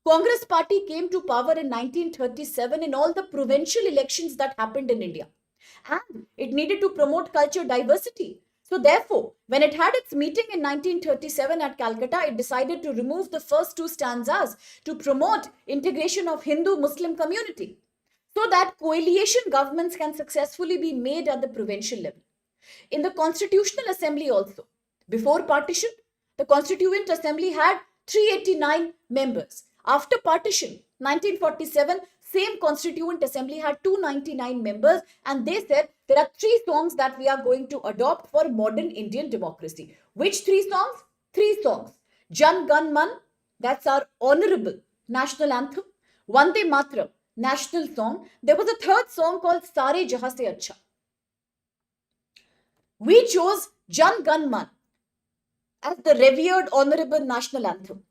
Speaker 1: Congress party came to power in 1937 in all the provincial elections that happened in India. And it needed to promote culture diversity. So therefore, when it had its meeting in 1937 at Calcutta, it decided to remove the first two stanzas to promote integration of Hindu-Muslim community so that coalition governments can successfully be made at the provincial level. In the Constitutional Assembly also, before partition, the Constituent Assembly had 389 members. After partition, 1947, same Constituent Assembly had 299 members, and they said there are three songs that we are going to adopt for modern Indian democracy. Which three songs? Three songs. Jan Gan Man, that's our honorable national anthem. Vande Mataram, national song. There was a third song called Sare Jahan Se Acha. We chose Jan Gan Man as the revered honorable national anthem.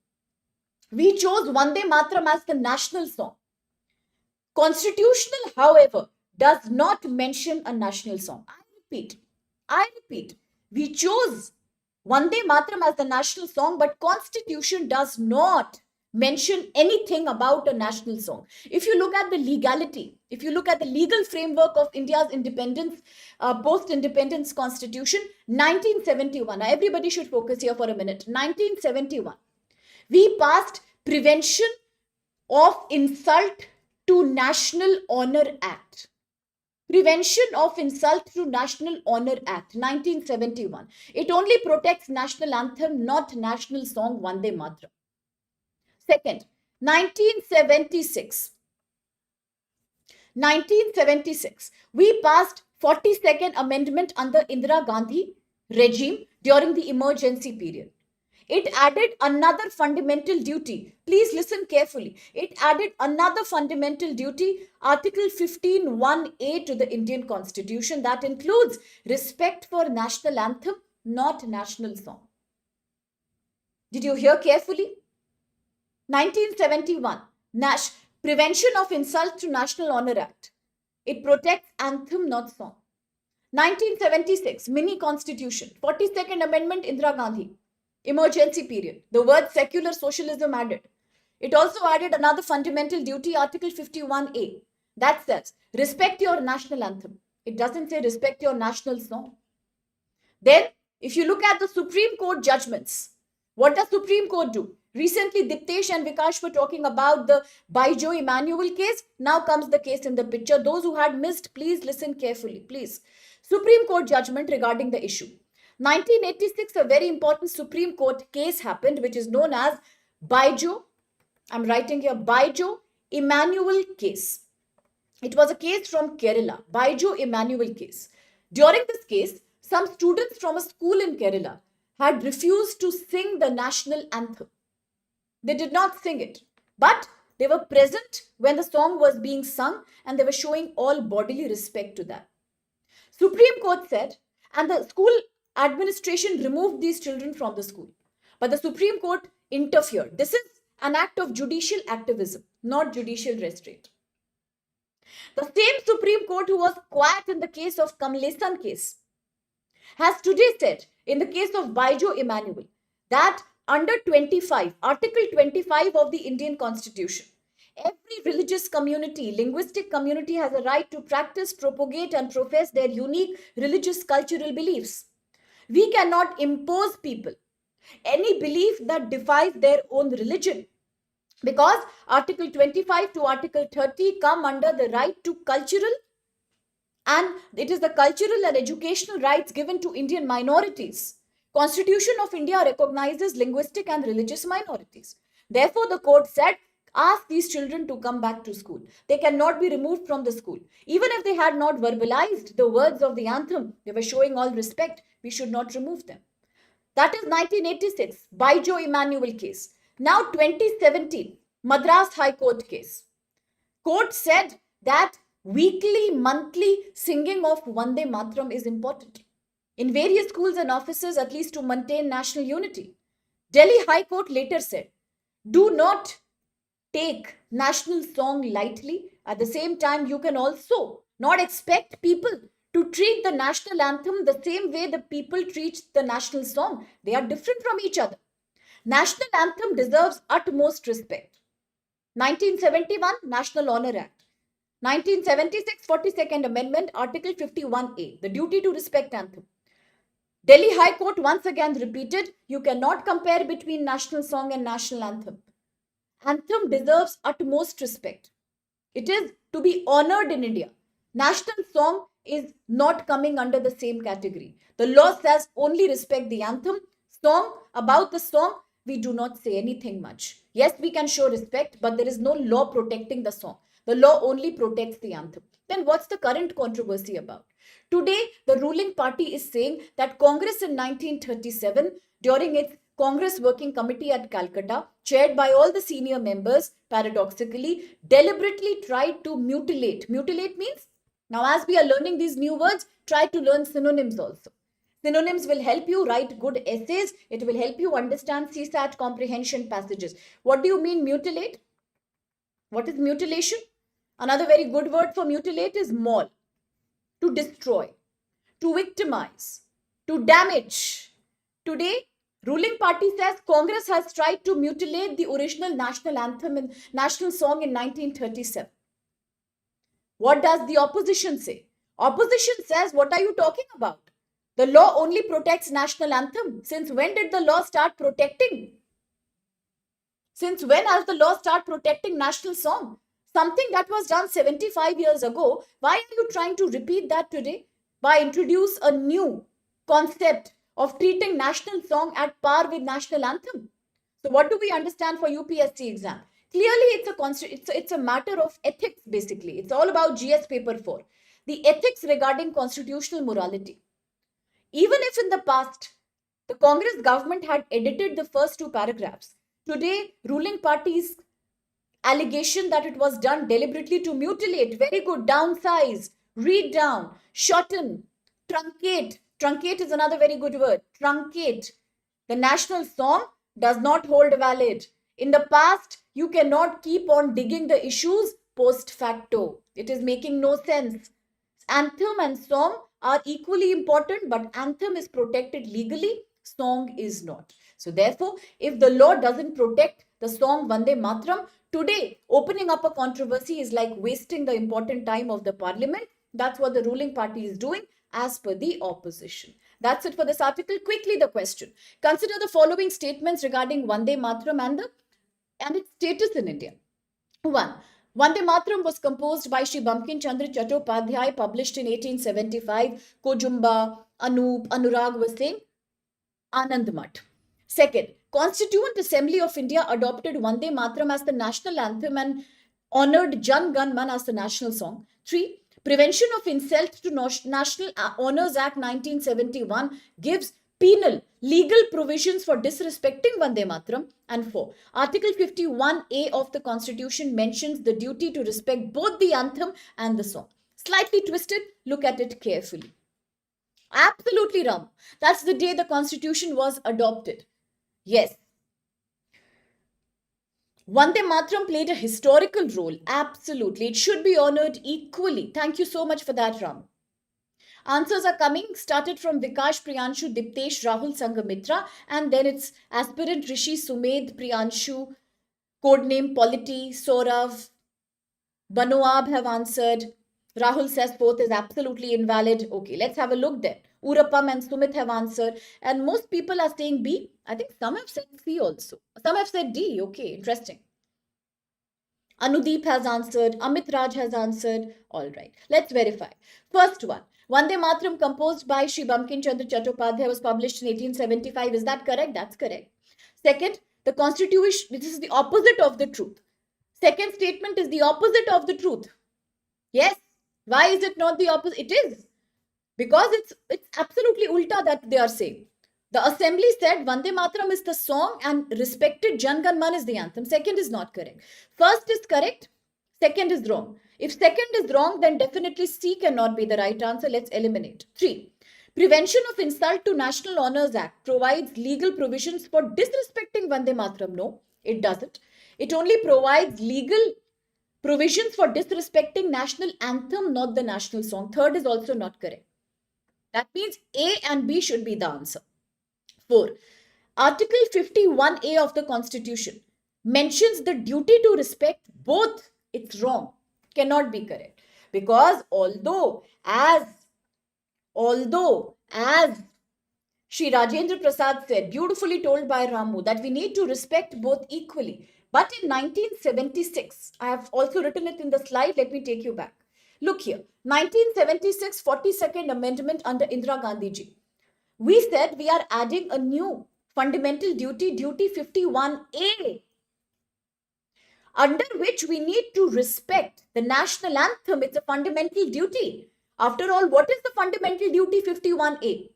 Speaker 1: We chose Vande Mataram as the national song. Constitutional, however, does not mention a national song. I repeat, we chose Vande Mataram as the national song, but Constitution does not mention anything about a national song. If you look at the legality, if you look at the legal framework of India's independence, post-independence constitution, 1971, now everybody should focus here for a minute, 1971, we passed Prevention of Insult to National Honor Act. Prevention of Insult to National Honor Act, 1971. It only protects national anthem, not national song Vande Mataram. Second, 1976. 1976. We passed 42nd Amendment under Indira Gandhi regime during the emergency period. It added another fundamental duty. Please listen carefully. It added another fundamental duty, Article 15(1)(a) to the Indian Constitution, that includes respect for national anthem, not national song. Did you hear carefully? 1971, Prevention of Insult to National Honor Act. It protects anthem, not song. 1976, Mini Constitution, 42nd Amendment, Indira Gandhi. Emergency period. The word secular socialism added. It also added another fundamental duty, Article 51(a). That says, respect your national anthem. It doesn't say respect your national song. Then, if you look at the Supreme Court judgments, what does Supreme Court do? Recently, Diptesh and Vikash were talking about the Baijo Emmanuel case. Now comes the case in the picture. Those who had missed, please listen carefully, please. Supreme Court judgment regarding the issue. 1986, a very important Supreme Court case happened, which is known as Baijo, I'm writing here, Baijo Emmanuel case. It was a case from Kerala, Baijo Emmanuel case. During this case, some students from a school in Kerala had refused to sing the national anthem. They did not sing it, but they were present when the song was being sung and they were showing all bodily respect to that. Supreme Court said, and the school administration removed these children from the school. But the Supreme Court interfered. This is an act of judicial activism, not judicial restraint. The same Supreme Court who was quiet in the case of Kamlesan case has today said, in the case of Baijo Emmanuel, that under 25, Article 25 of the Indian Constitution, every religious community, linguistic community has a right to practice, propagate and profess their unique religious cultural beliefs. We cannot impose people any belief that defies their own religion, because Article 25 to Article 30 come under the right to cultural, and it is the cultural and educational rights given to Indian minorities. Constitution of India recognizes linguistic and religious minorities. Therefore, the court said, ask these children to come back to school. They cannot be removed from the school. Even if they had not verbalized the words of the anthem, they were showing all respect. We should not remove them. That is 1986, Baijo Emmanuel case. Now 2017, Madras High Court case. Court said that weekly, monthly singing of Vande Mataram is important in various schools and offices, at least to maintain national unity. Delhi High Court later said, do not take national song lightly. At the same time, you can also not expect people to treat the national anthem the same way the people treat the national song. They are different from each other. National anthem deserves utmost respect. 1971 National Honor Act. 1976 42nd Amendment, Article 51(a), the duty to respect anthem. Delhi High Court once again repeated, you cannot compare between national song and national anthem. Anthem deserves utmost respect. It is to be honored in India. National song is not coming under the same category. The law says only respect the anthem. Song, about the song, we do not say anything much. Yes, we can show respect, but there is no law protecting the song. The law only protects the anthem. Then what's the current controversy about? Today, the ruling party is saying that Congress in 1937, during its Congress Working Committee at Calcutta, chaired by all the senior members, paradoxically, deliberately tried to mutilate. Mutilate means, now as we are learning these new words, try to learn synonyms also. Synonyms will help you write good essays. It will help you understand CSAT comprehension passages. What do you mean mutilate? What is mutilation? Another very good word for mutilate is maul. To destroy, to victimize, to damage. Today, ruling party says Congress has tried to mutilate the original national anthem and national song in 1937. What does the opposition say? Opposition says, what are you talking about? The law only protects national anthem. Since when did the law start protecting? Since when has the law start protecting national song? Something that was done 75 years ago. Why are you trying to repeat that today? By introduce a new concept of treating national song at par with national anthem. So what do we understand for UPSC exam? Clearly, it's a matter of ethics, basically. It's all about GS paper 4. The ethics regarding constitutional morality. Even if in the past, the Congress government had edited the first two paragraphs, today ruling parties allegation that it was done deliberately to mutilate, very good, downsize, read down, shorten, truncate. Truncate is another very good word. Truncate. The national song does not hold valid. In the past, you cannot keep on digging the issues post facto. It is making no sense. Anthem and song are equally important, but anthem is protected legally, song is not. So therefore, if the law doesn't protect the song Vande Matram, today opening up a controversy is like wasting the important time of the parliament. That's what the ruling party is doing as per the opposition. That's it for this article. Quickly the question. Consider the following statements regarding Vande Matram and its status in India. 1. Vande Matram was composed by Sri Bankim Chandra Chattopadhyay, published in 1875. Kojumba, Anup, Anurag were saying Anand Math. Second, Constituent Assembly of India adopted Vande Matram as the national anthem and honored Jan Gan Man as the national song. 3. Prevention of Insult to National Honors Act 1971 gives penal legal provisions for disrespecting Vande Matram. And 4. Article 51A of the Constitution mentions the duty to respect both the anthem and the song. Slightly twisted, look at it carefully. Absolutely, Ram. That's the day the Constitution was adopted. Yes. Vande Matram played a historical role. Absolutely. It should be honored equally. Thank you so much for that, Ram. Answers are coming. Started from Vikash, Priyanshu, Diptesh, Rahul, Sangamitra. And then it's aspirant Rishi, Sumed, Priyanshu, codename Polity, Saurav, Banoab have answered. Rahul says fourth is absolutely invalid. Okay, let's have a look then. Urapam and Sumit have answered. And most people are saying B. I think some have said C also. Some have said D. Okay, interesting. Anudeep has answered. Amit Raj has answered. All right, let's verify. First one. Vande Matram, composed by Sri Bankim Chandra Chattopadhyay, was published in 1875. Is that correct? That's correct. Second, the Constitution, this is the opposite of the truth. Second statement is the opposite of the truth. Yes. Why is it not the opposite? It is. Because it's absolutely ulta that they are saying. The assembly said Vande Matram is the song and respected Jan Gan Man is the anthem. Second is not correct. First is correct. Second is wrong. If second is wrong, then definitely C cannot be the right answer. Let's eliminate. 3. Prevention of Insult to National Honors Act provides legal provisions for disrespecting Vande Matram. No, it doesn't. It only provides legal provisions for disrespecting national anthem, not the national song. Third is also not correct. That means A and B should be the answer. 4. Article 51A of the Constitution mentions the duty to respect both. It's wrong. Cannot be correct. Because although as Shri Rajendra Prasad said, beautifully told by Ramu, that we need to respect both equally. But in 1976, I have also written it in the slide. Let me take you back. Look here. 1976, 42nd Amendment under Indira Gandhi ji. We said we are adding a new fundamental duty, duty 51A, under which we need to respect the national anthem. It's a fundamental duty. After all, what is the fundamental duty 51A?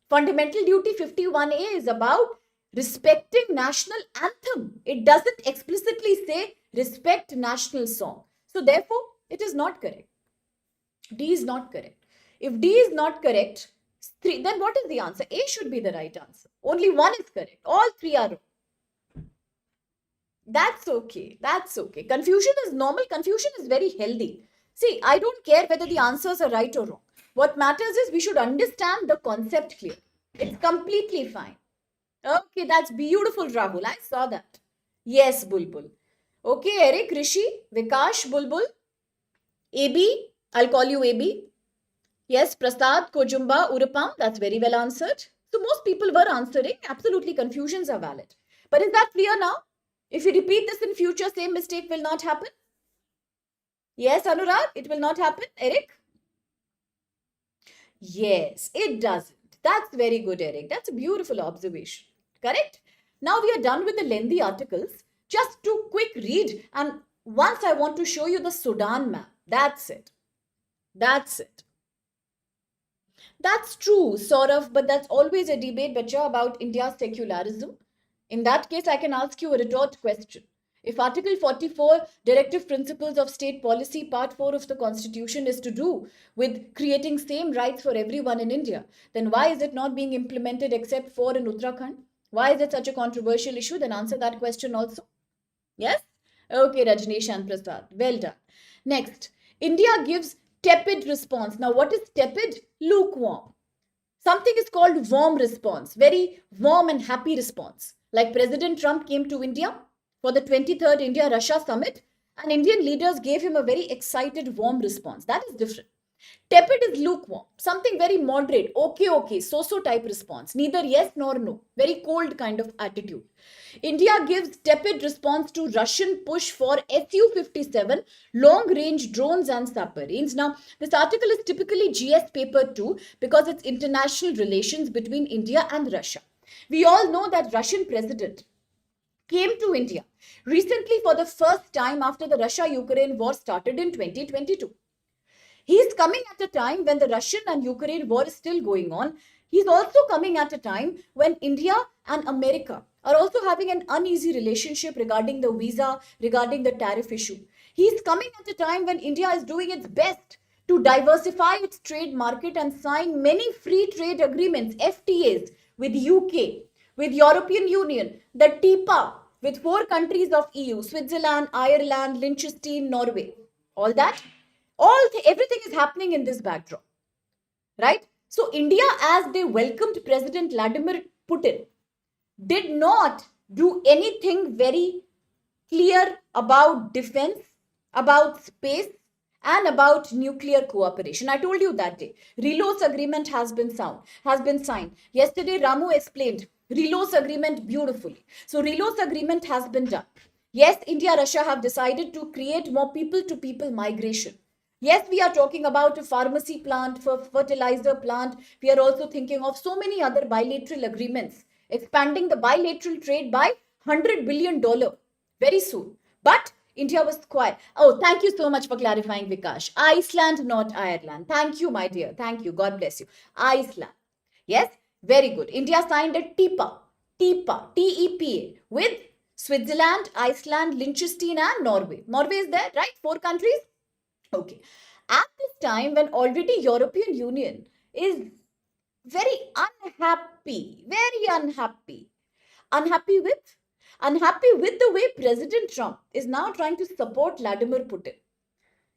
Speaker 1: Fundamental duty 51A is about respecting national anthem. It doesn't explicitly say respect national song. So therefore, it is not correct. D is not correct. If D is not correct, 3, then what is the answer? A should be the right answer. Only one is correct. All 3 are wrong. That's okay. That's okay. Confusion is normal. Confusion is very healthy. See, I don't care whether the answers are right or wrong. What matters is we should understand the concept clear. It's completely fine. Okay, that's beautiful, Rahul. I saw that. Yes, Bulbul. Okay, Eric, Rishi, Vikash, Bulbul, AB. I'll call you AB. Yes, Prasad, Kojumba, Urupam. That's very well answered. So most people were answering. Absolutely, confusions are valid. But is that clear now? If you repeat this in future, same mistake will not happen. Yes, Anurag, it will not happen. Eric? Yes, it doesn't. That's very good, Eric. That's a beautiful observation. Correct? Now we are done with the lengthy articles. Just to quick read, and once I want to show you the Sudan map. That's it. That's it. That's true, sort of, but that's always a debate, Bacha, about India's secularism. In that case, I can ask you a retort question. If Article 44, Directive Principles of State Policy, Part 4 of the Constitution, is to do with creating same rights for everyone in India, then why is it not being implemented except for in Uttarakhand? Why is it such a controversial issue? Then answer that question also. Yes? Okay, Rajneesh and Prasad. Well done. Next, India gives tepid response. Now, what is tepid? Lukewarm. Something is called warm response, very warm and happy response. Like President Trump came to India for the 23rd India-Russia summit, and Indian leaders gave him a very excited, warm response. That is different. Tepid is lukewarm, something very moderate, okay, so type response, neither yes nor no, very cold kind of attitude. India gives tepid response to Russian push for Su-57 long-range drones and submarines. Now, this article is typically GS paper 2 because it's international relations between India and Russia. We all know that Russian president came to India recently for the first time after the Russia-Ukraine war started in 2022. He is coming at a time when the Russian and Ukraine war is still going on. He's also coming at a time when India and America are also having an uneasy relationship regarding the visa, regarding the tariff issue. He's coming at a time when India is doing its best to diversify its trade market and sign many free trade agreements, FTAs, with UK, with European Union, the TIPA, with 4 countries of EU, Switzerland, Ireland, Liechtenstein, Norway. All that, everything is happening in this backdrop, right? So India, as they welcomed President Vladimir Putin, did not do anything very clear about defense, about space, and about nuclear cooperation. I told you that day. Relos agreement has been signed. Yesterday, Ramu explained Relos agreement beautifully. So Relos agreement has been done. Yes, India, Russia have decided to create more people-to-people migration. Yes, we are talking about a pharmacy plant, for fertilizer plant. We are also thinking of so many other bilateral agreements, expanding the bilateral trade by $100 billion very soon. But India was quiet. Oh, thank you so much for clarifying, Vikash. Iceland, not Ireland. Thank you, my dear. Thank you. God bless you. Iceland. Yes, very good. India signed a TEPA, with Switzerland, Iceland, Liechtenstein, and Norway. Norway is there, right? 4 countries. Okay. At this time, when already European Union is very unhappy with the way President Trump is now trying to support Vladimir Putin.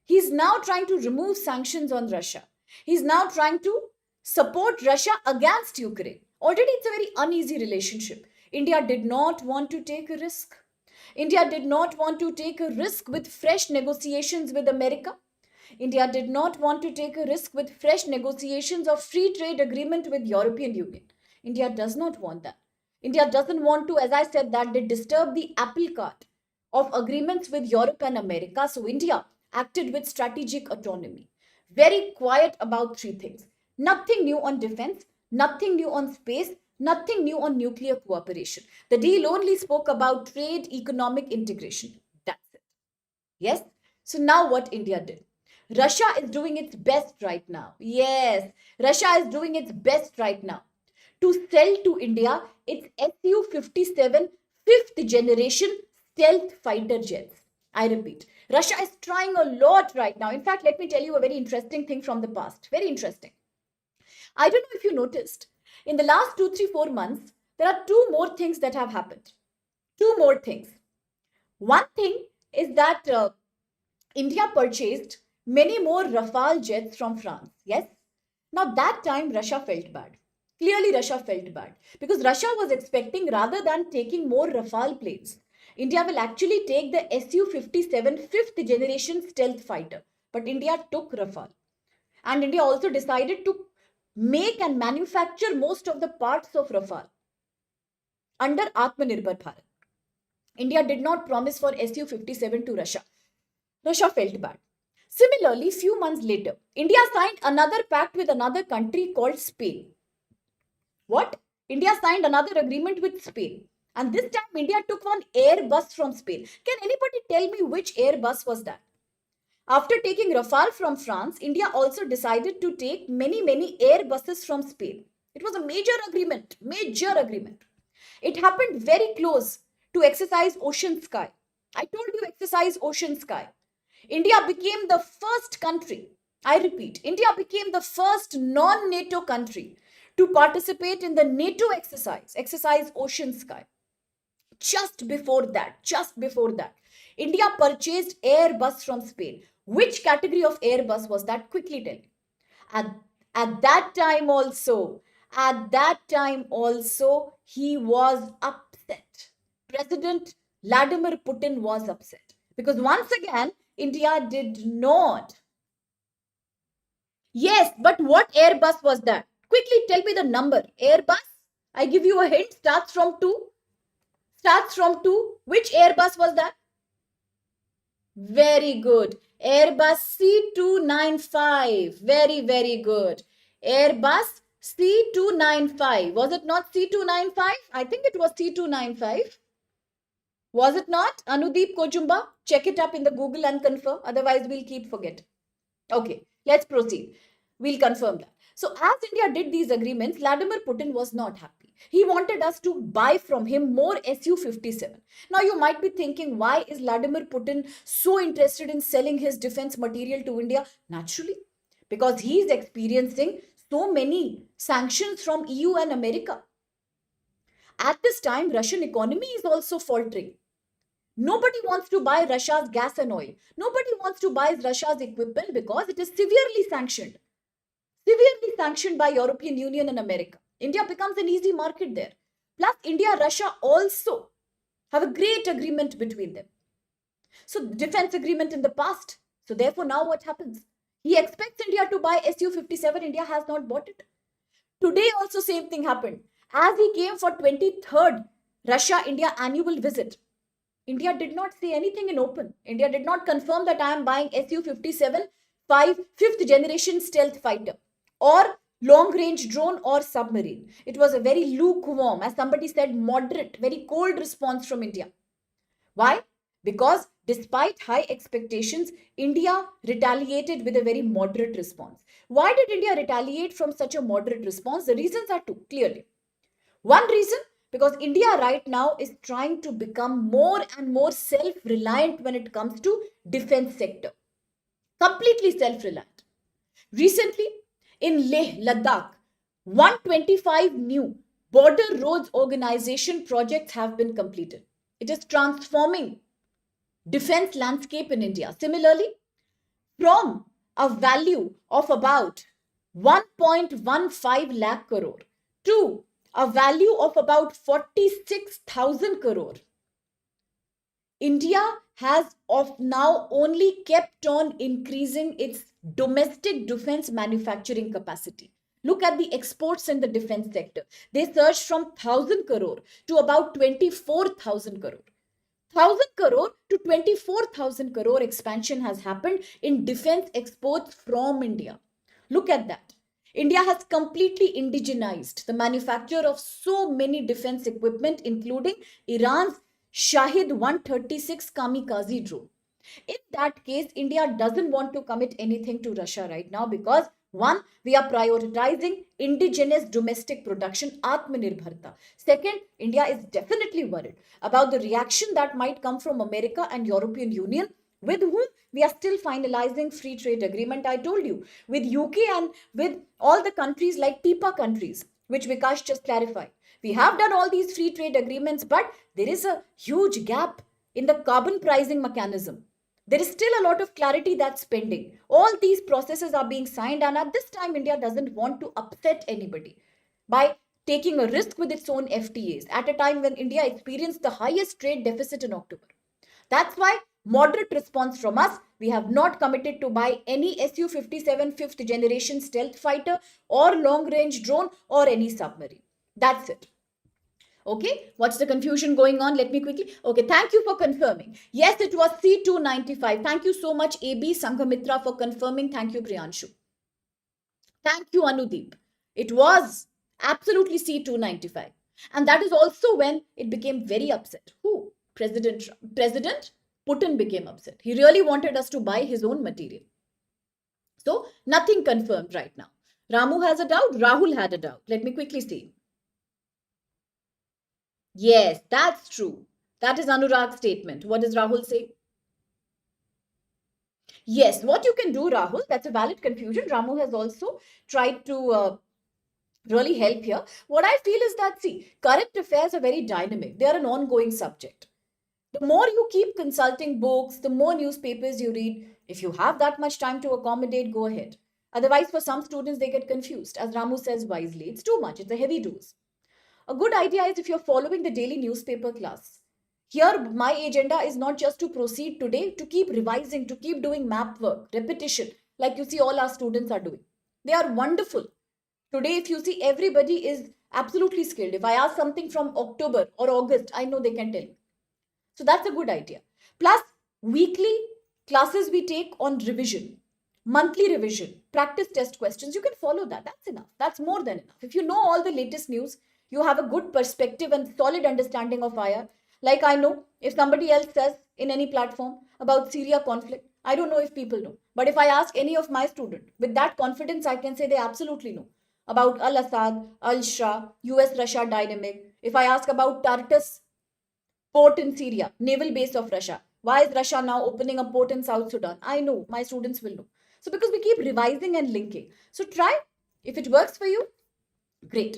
Speaker 1: He's now trying to remove sanctions on Russia. He's now trying to support Russia against Ukraine. Already it's a very uneasy relationship. India did not want to take a risk. India did not want to take a risk with fresh negotiations with America. India did not want to take a risk with fresh negotiations of free trade agreement with European Union. India does not want that. India doesn't want to, as I said, that they disturb the apple cart of agreements with Europe and America. So India acted with strategic autonomy. Very quiet about 3 things. Nothing new on defense, nothing new on space, nothing new on nuclear cooperation. The deal only spoke about trade, economic integration. That's it. Yes? So now what India did? Russia is doing its best right now. Yes, Russia is doing its best right now to sell to India its Su-57 5th generation stealth fighter jets. I repeat, Russia is trying a lot right now. In fact, let me tell you a very interesting thing from the past. Very interesting. I don't know if you noticed, in the last 2, 3, 4 months, there are 2 more things that have happened. 2 more things. One thing is that India purchased many more Rafale jets from France. Yes? Now that time Russia felt bad. Clearly Russia felt bad because Russia was expecting, rather than taking more Rafale planes, India will actually take the Su-57 5th generation stealth fighter. But India took Rafale. And India also decided to make and manufacture most of the parts of Rafale under Atmanirbhar Bharat. India did not promise for Su-57 to Russia. Russia felt bad. Similarly, few months later, India signed another pact with another country called Spain. What? India signed another agreement with Spain. And this time India took one Airbus from Spain. Can anybody tell me which Airbus was that? After taking Rafale from France, India also decided to take many Airbuses from Spain. It was a major agreement, major agreement. It happened very close to exercise Ocean Sky. I told you exercise Ocean Sky. India became the first country, I repeat, India became the first non-NATO country to participate in the NATO exercise Ocean Sky. Just before that, India purchased Airbus from Spain. Which category of Airbus was that? Quickly tell me. At, at that time also, he was upset. President Vladimir Putin was upset. Because once again, India did not. Yes, but what Airbus was that? Quickly tell me the number. Airbus, I give you a hint, starts from 2. Starts from 2. Which Airbus was that? Very good. Airbus C295. Very good. Airbus C295. Was it not C295? I think it was C295. Was it not? Anudeep Kojumba? Check it up in the Google and confirm. Otherwise, we'll keep forgetting. Okay, let's proceed. We'll confirm that. So as India did these agreements, Vladimir Putin was not happy. He wanted us to buy from him more Su-57. Now you might be thinking, why is Vladimir Putin so interested in selling his defense material to India? Naturally, because he is experiencing so many sanctions from EU and America. At this time, Russian economy is also faltering. Nobody wants to buy Russia's gas and oil. Nobody wants to buy Russia's equipment because it is severely sanctioned by European Union and America. India becomes an easy market there. Plus, India and Russia also have a great agreement between them. So, defense agreement in the past. So, therefore, now what happens? He expects India to buy Su-57. India has not bought it. Today also same thing happened. As he came for 23rd Russia-India annual visit, India did not say anything in open. India did not confirm that I am buying Su-57 fifth generation stealth fighter or long range drone or submarine. It was a very lukewarm, as somebody said, moderate, very cold response from India. Why? Because despite high expectations, India retaliated with a very moderate response. Why did India retaliate from such a moderate response? The reasons are two, clearly. One reason, because India right now is trying to become more and more self-reliant when it comes to defense sector. Completely self-reliant. Recently, in Leh, Ladakh, 125 new border roads organization projects have been completed. It is transforming defense landscape in India. Similarly, from a value of about 1.15 lakh crore to a value of about 46,000 crore. India has of now only kept on increasing its domestic defense manufacturing capacity. Look at the exports in the defense sector. They surged from 1,000 crore to about 24,000 crore. 1,000 crore to 24,000 crore expansion has happened in defense exports from India. Look at that. India has completely indigenized the manufacture of so many defense equipment, including Iran's Shahid 136 kamikaze drone. In that case, India doesn't want to commit anything to Russia right now because one, we are prioritizing indigenous domestic production, Atmanirbharta. Second, India is definitely worried about the reaction that might come from America and European Union, with whom we are still finalizing free trade agreement. I told you, with UK and with all the countries like TIPA countries, which Vikash just clarified. We have done all these free trade agreements, but there is a huge gap in the carbon pricing mechanism. There is still a lot of clarity that's pending. All these processes are being signed, and at this time, India doesn't want to upset anybody by taking a risk with its own FTAs at a time when India experienced the highest trade deficit in October. That's why moderate response from us. We have not committed to buy any Su-57 fifth generation stealth fighter or long range drone or any submarine. That's it. Okay, what's the confusion going on? Let me quickly. Okay, thank you for confirming. Yes, it was C295. Thank you so much, AB Sanghamitra, for confirming. Thank you, Priyanshu. Thank you, Anudeep. It was absolutely C295. And that is also when it became very upset. Who? President Trump. President Putin became upset. He really wanted us to buy his own material. So nothing confirmed right now. Ramu has a doubt. Rahul had a doubt. Let me quickly see. Yes, that's true. That is Anurag's statement. What does Rahul say? Yes, what you can do, Rahul, that's a valid confusion. Ramu has also tried to really help here. What I feel is that, see, current affairs are very dynamic. They are an ongoing subject. The more you keep consulting books, the more newspapers you read. If you have that much time to accommodate, go ahead. Otherwise, for some students, they get confused. As Ramu says wisely, it's too much, it's a heavy dose. A good idea is if you're following the daily newspaper class. Here, my agenda is not just to proceed today, to keep revising, to keep doing map work, repetition, like you see all our students are doing. They are wonderful. Today, if you see, everybody is absolutely skilled. If I ask something from October or August, I know they can tell me. So that's a good idea. Plus, weekly classes we take on revision, monthly revision, practice test questions. You can follow that. That's enough. That's more than enough. If you know all the latest news, you have a good perspective and solid understanding of IR. Like I know, if somebody else says in any platform about Syria conflict, I don't know if people know. But if I ask any of my students, with that confidence, I can say they absolutely know about Al-Assad, Al-Shah, US-Russia dynamic. If I ask about Tartus port in Syria, naval base of Russia. Why is Russia now opening a port in South Sudan? I know, my students will know. So because we keep revising and linking. So try, if it works for you, great.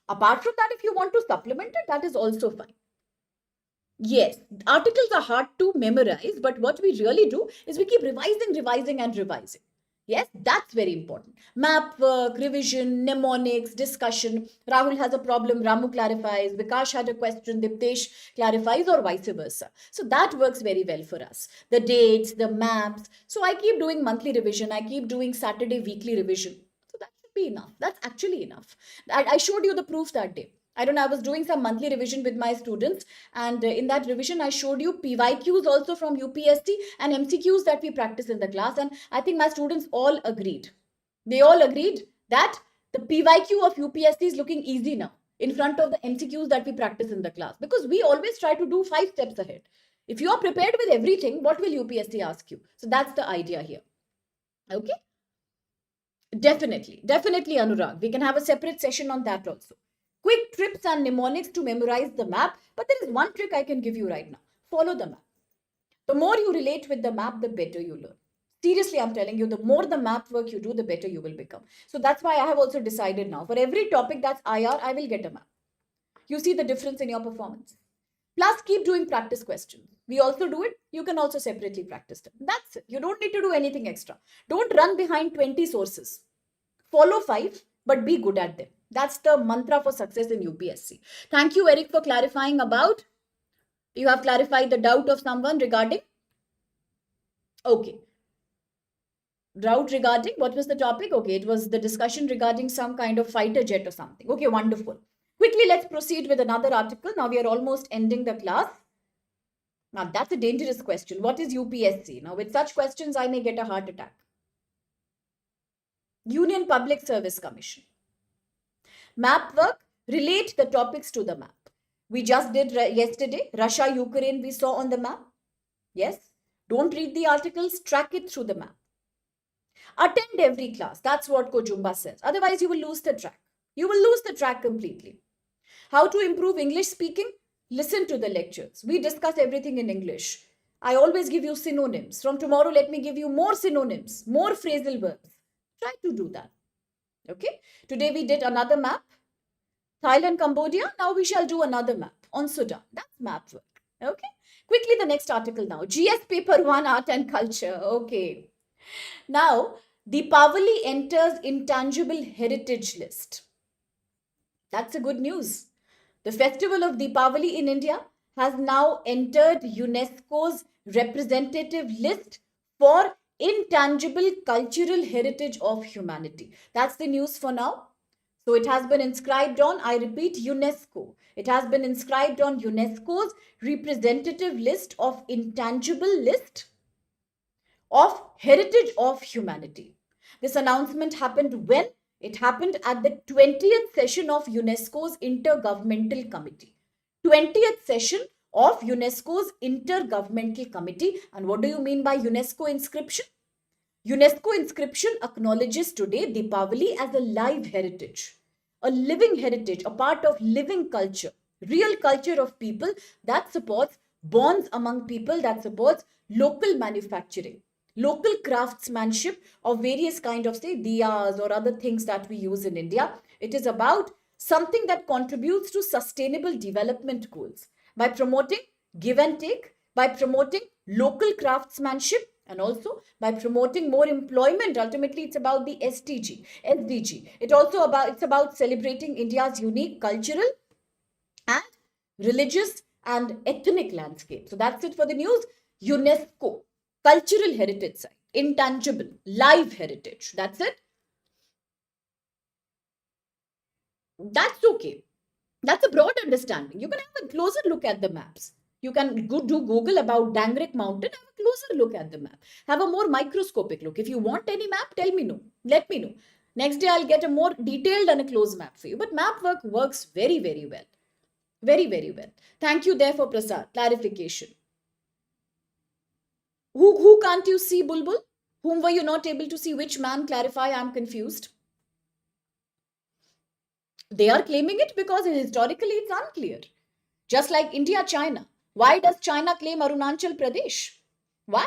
Speaker 1: Apart from that, if you want to supplement it, that is also fine. Yes, articles are hard to memorize, but what we really do is we keep revising, revising, and revising. Yes, that's very important. Map work, revision, mnemonics, discussion. Rahul has a problem, Ramu clarifies. Vikash had a question, Diptesh clarifies, or vice versa. So that works very well for us. The dates, the maps. So I keep doing monthly revision. I keep doing Saturday weekly revision. So that should be enough. That's actually enough. I showed you the proof that day. I don't know, I was doing some monthly revision with my students, and in that revision, I showed you PYQs also from UPSC and MCQs that we practice in the class. And I think my students all agreed. They all agreed that the PYQ of UPSC is looking easy now in front of the MCQs that we practice in the class, because we always try to do 5 steps ahead. If you are prepared with everything, what will UPSC ask you? So that's the idea here. Okay. Definitely, Anurag. We can have a separate session on that also. Quick trips and mnemonics to memorize the map. But there is one trick I can give you right now. Follow the map. The more you relate with the map, the better you learn. Seriously, I'm telling you, the more the map work you do, the better you will become. So that's why I have also decided now, for every topic that's IR, I will get a map. You see the difference in your performance. Plus, keep doing practice questions. We also do it. You can also separately practice them. That's it. You don't need to do anything extra. Don't run behind 20 sources. Follow 5, but be good at them. That's the mantra for success in UPSC. Thank you, Eric, for clarifying about. You have clarified the doubt of someone regarding. Okay. Doubt regarding, what was the topic? Okay, it was the discussion regarding some kind of fighter jet or something. Okay, wonderful. Quickly, let's proceed with another article. Now we are almost ending the class. Now that's a dangerous question. What is UPSC? Now with such questions, I may get a heart attack. Union Public Service Commission. Map work, relate the topics to the map. We just did yesterday, Russia, Ukraine, we saw on the map. Yes. Don't read the articles, track it through the map. Attend every class. That's what Kojumba says. Otherwise, you will lose the track. You will lose the track completely. How to improve English speaking? Listen to the lectures. We discuss everything in English. I always give you synonyms. From tomorrow, let me give you more synonyms, more phrasal verbs. Try to do that. Okay. Today we did another map. Thailand-Cambodia. Now we shall do another map on Sudan. That's map work. Okay. Quickly the next article now. GS paper 1, art and culture. Okay. Now, Deepavali enters intangible heritage list. That's a good news. The festival of Deepavali in India has now entered UNESCO's representative list for intangible cultural heritage of humanity. That's the news for now. So it has been inscribed on, I repeat, UNESCO. It has been inscribed on UNESCO's representative list of intangible list of heritage of humanity. This announcement happened when? It happened at the 20th session of UNESCO's Intergovernmental Committee. 20th session of UNESCO's Intergovernmental Committee. And what do you mean by UNESCO inscription? UNESCO inscription acknowledges today Deepavali as a live heritage, a living heritage, a part of living culture, real culture of people that supports bonds among people, that supports local manufacturing, local craftsmanship of various kind of, say, diyas or other things that we use in India. It is about something that contributes to sustainable development goals by promoting give and take, by promoting local craftsmanship, and also by promoting more employment. Ultimately, it's about the SDG. It's about celebrating India's unique cultural and religious and ethnic landscape. So that's it for the news. UNESCO, cultural heritage site, intangible, live heritage. That's it. That's okay. That's a broad understanding. You can have a closer look at the maps. You can go do Google about Dangrik Mountain, have a closer look at the map. Have a more microscopic look. If you want any map, tell me no. Let me know. Next day, I'll get a more detailed and a close map for you. But map work works very, very well. Very, very well. Thank you there for Prasad. Clarification. Who can't you see, Bulbul? Whom were you not able to see? Which man? Clarify, I'm confused. They are claiming it because historically it's unclear. Just like India, China. Why does China claim Arunachal Pradesh? Why?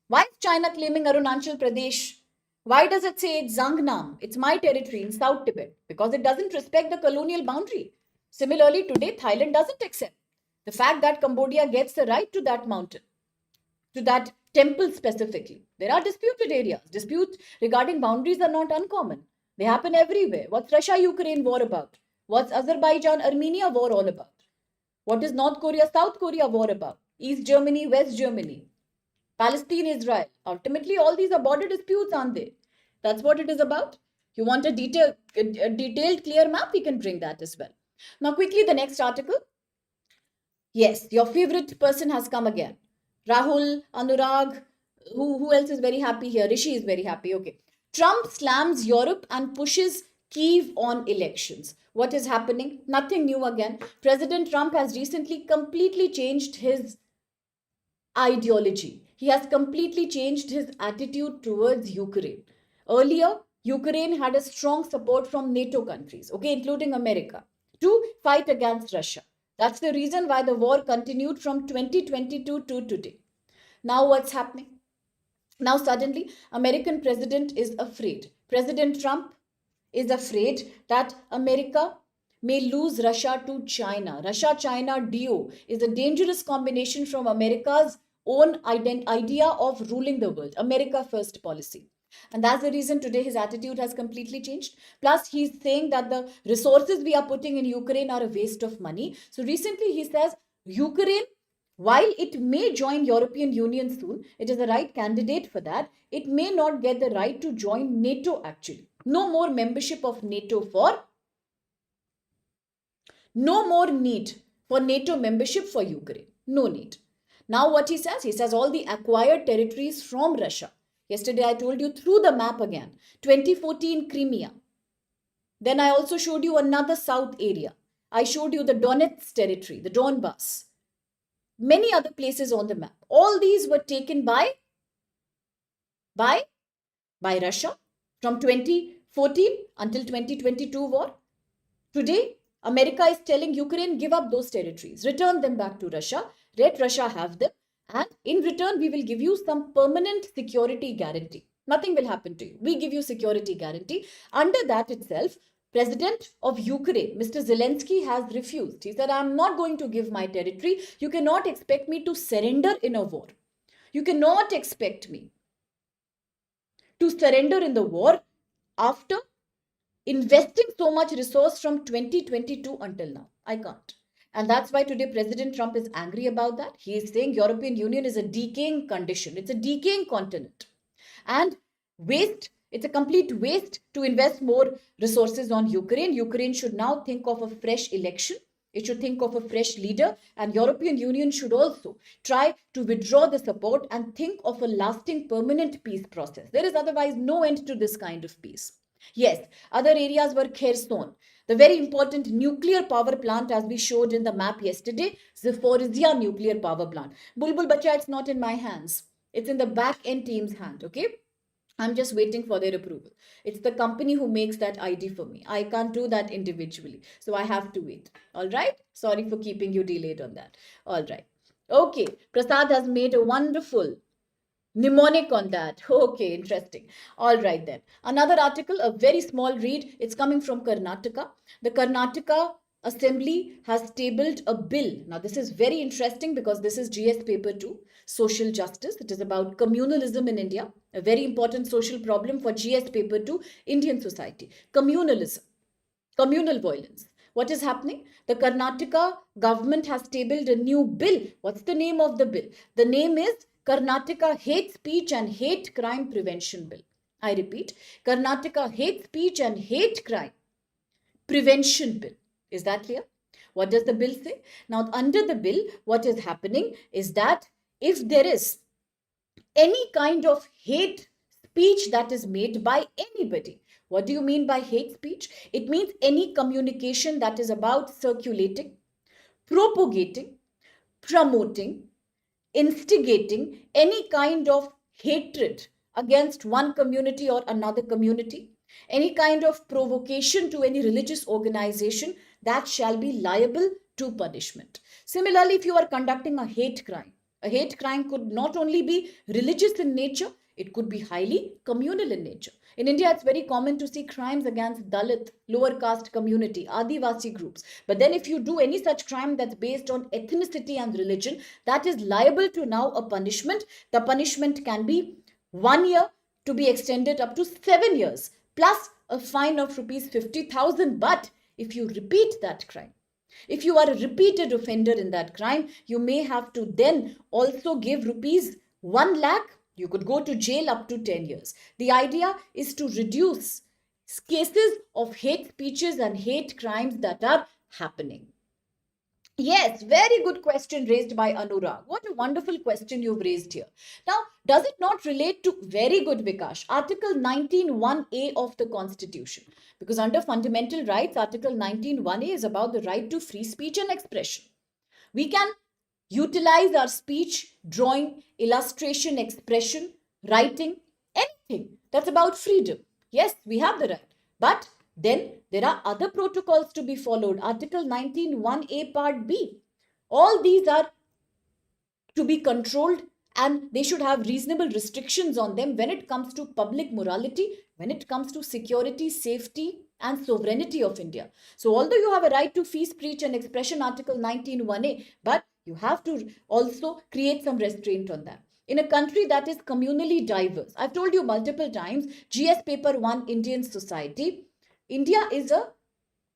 Speaker 1: Why is China claiming Arunachal Pradesh? Why does it say it's Zangnam? It's my territory in South Tibet. Because it doesn't respect the colonial boundary. Similarly, today, Thailand doesn't accept the fact that Cambodia gets the right to that mountain, to that temple specifically. There are disputed areas. Disputes regarding boundaries are not uncommon. They happen everywhere. What's Russia-Ukraine war about? What's Azerbaijan-Armenia war all about? What is North Korea-South Korea war about? East Germany, West Germany, Palestine-Israel. Ultimately, all these are border disputes, aren't they? That's what it is about. You want a detailed, clear map? We can bring that as well. Now, quickly, the next article. Yes, your favorite person has come again. Rahul, Anurag, who else is very happy here? Rishi is very happy. Okay. Trump slams Europe and pushes Kyiv on elections. What is happening? Nothing new again. President Trump has recently completely changed his ideology. He has completely changed his attitude towards Ukraine. Earlier, Ukraine had a strong support from NATO countries, okay, including America, to fight against Russia. That's the reason why the war continued from 2022 to today. Now what's happening? Now suddenly, American president is afraid. President Trump is afraid that America may lose Russia to China. Russia-China duo is a dangerous combination from America's own idea of ruling the world, America first policy. And that's the reason today his attitude has completely changed. Plus, he's saying that the resources we are putting in Ukraine are a waste of money. So recently he says Ukraine, while it may join European Union soon, it is the right candidate for that. It may not get the right to join NATO actually. No more membership of NATO no more need for NATO membership for Ukraine. No need. Now what he says all the acquired territories from Russia. Yesterday I told you through the map again. 2014 Crimea. Then I also showed you another south area. I showed you the Donetsk territory, the Donbass. Many other places on the map. All these were taken by Russia from 2014 until 2022 war. Today, America is telling Ukraine, give up those territories, return them back to Russia, let Russia have them, and in return, we will give you some permanent security guarantee. Nothing will happen to you. We give you security guarantee. Under that itself, President of Ukraine, Mr. Zelensky, has refused. He said, I'm not going to give my territory. You cannot expect me to surrender in a war. You cannot expect me to surrender in the war after investing so much resource from 2022 until now. I can't. And that's why today President Trump is angry about that. He is saying European Union is a decaying condition. It's a decaying continent. And waste, it's a complete waste to invest more resources on Ukraine. Ukraine should now think of a fresh election. It should think of a fresh leader, and European Union should also try to withdraw the support and think of a lasting permanent peace process. There is otherwise no end to this kind of peace. Yes, other areas were Kherson, the very important nuclear power plant, as we showed in the map yesterday, Zaporizhia nuclear power plant. Bulbul Bacha, it's not in my hands. It's in the back end team's hand, okay? I'm just waiting for their approval. It's the company who makes that ID for me. I can't do that individually. So I have to wait. All right? Sorry for keeping you delayed on that. All right. Okay. Prasad has made a wonderful mnemonic on that. Okay, interesting. All right then. Another article, a very small read. It's coming from Karnataka. The Karnataka Assembly has tabled a bill. Now, this is very interesting because this is GS paper 2, social justice. It is about communalism in India, a very important social problem for GS paper 2, Indian society. Communalism, communal violence. What is happening? The Karnataka government has tabled a new bill. What's the name of the bill? The name is Karnataka Hate Speech and Hate Crime Prevention Bill. I repeat, Karnataka Hate Speech and Hate Crime Prevention Bill. Is that clear? What does the bill say? Now, under the bill, what is happening is that if there is any kind of hate speech that is made by anybody. What do you mean by hate speech? It means any communication that is about circulating, propagating, promoting, instigating any kind of hatred against one community or another community, any kind of provocation to any religious organization, that shall be liable to punishment. Similarly, if you are conducting a hate crime could not only be religious in nature, it could be highly communal in nature. In India, it's very common to see crimes against Dalit, lower caste community, Adivasi groups. But then if you do any such crime that's based on ethnicity and religion, that is liable to now a punishment. The punishment can be 1 year to be extended up to 7 years, plus a fine of rupees 50,000. But if you repeat that crime, if you are a repeated offender in that crime, you may have to then also give rupees 1 lakh. You could go to jail up to 10 years. The idea is to reduce cases of hate speeches and hate crimes that are happening. Yes, very good question raised by Anurag. What a wonderful question you've raised here. Now, does it not relate to very good Vikash? Article 19(1)(a) of the Constitution. Because under fundamental rights, Article 19(1)(a) is about the right to free speech and expression. We can utilize our speech, drawing, illustration, expression, writing, anything. That's about freedom. Yes, we have the right. But then there are other protocols to be followed. Article 19(1)(a) Part B. All these are to be controlled and they should have reasonable restrictions on them when it comes to public morality, when it comes to security, safety, and sovereignty of India. So although you have a right to free speech and expression, Article 19(1)(a, but you have to also create some restraint on that. In a country that is communally diverse, I've told you multiple times, GS Paper 1, Indian Society, India is a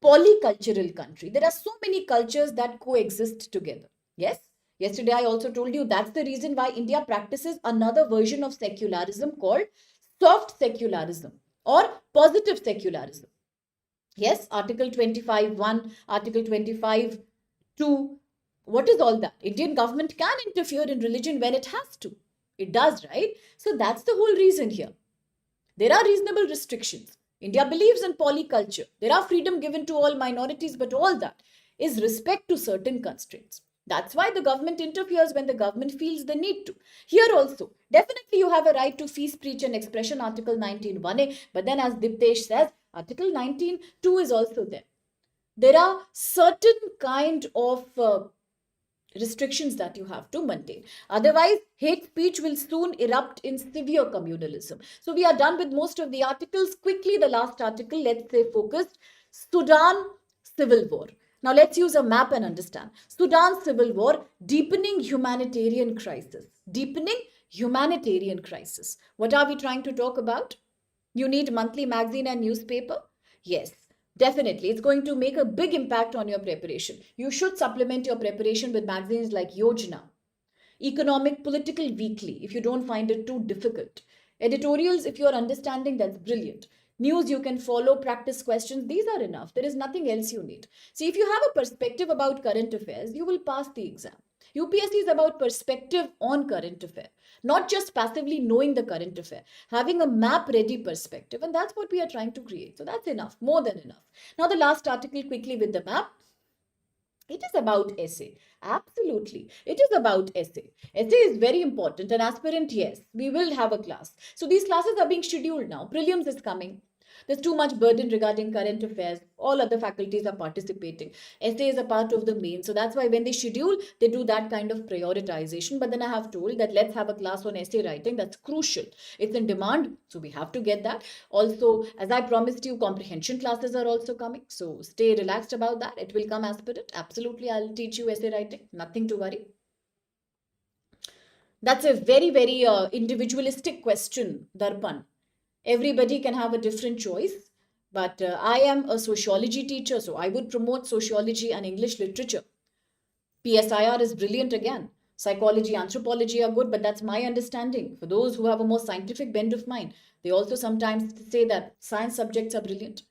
Speaker 1: polycultural country. There are so many cultures that coexist together. Yes? Yesterday I also told you that's the reason why India practices another version of secularism called soft secularism or positive secularism. Yes, Article 25(1), Article 25(2). What is all that? Indian government can interfere in religion when it has to. It does, right? So that's the whole reason here. There are reasonable restrictions. India believes in polyculture. There are freedom given to all minorities, but all that is respect to certain constraints. That's why the government interferes when the government feels the need to. Here also, definitely you have a right to free speech and expression, Article 19(1)(a. But then as Diptesh says, Article 19(2) is also there. There are certain kind of restrictions that you have to maintain. Otherwise, hate speech will soon erupt in severe communalism. So we are done with most of the articles. Quickly, the last article, let's say focused. Sudan civil war. Now let's use a map and understand. Sudan civil war, deepening humanitarian crisis. Deepening humanitarian crisis. What are we trying to talk about? You need monthly magazine and newspaper? Yes. Definitely, it's going to make a big impact on your preparation. You should supplement your preparation with magazines like Yojana, Economic Political Weekly, if you don't find it too difficult. Editorials, if you're understanding, that's brilliant. News, you can follow, practice questions. These are enough. There is nothing else you need. See, if you have a perspective about current affairs, you will pass the exam. UPSC is about perspective on current affair, not just passively knowing the current affair, having a map ready perspective. And that's what we are trying to create. So that's enough, more than enough. Now, the last article quickly with the map. It is about essay. Absolutely. It is about essay. Essay is very important. An aspirant, yes, we will have a class. So these classes are being scheduled now. Prelims is coming. There's too much burden regarding current affairs. All other faculties are participating. Essay is a part of the main. So that's why when they schedule, they do that kind of prioritization. But then I have told that let's have a class on essay writing. That's crucial. It's in demand. So we have to get that. Also, as I promised you, comprehension classes are also coming. So stay relaxed about that. It will come as per it. Absolutely, I'll teach you essay writing. Nothing to worry. That's a very, very individualistic question, Darpan. Everybody can have a different choice, but I am a sociology teacher, so I would promote sociology and English literature. PSIR is brilliant again. Psychology, anthropology are good, but that's my understanding. For those who have a more scientific bent of mind, they also sometimes say that science subjects are brilliant.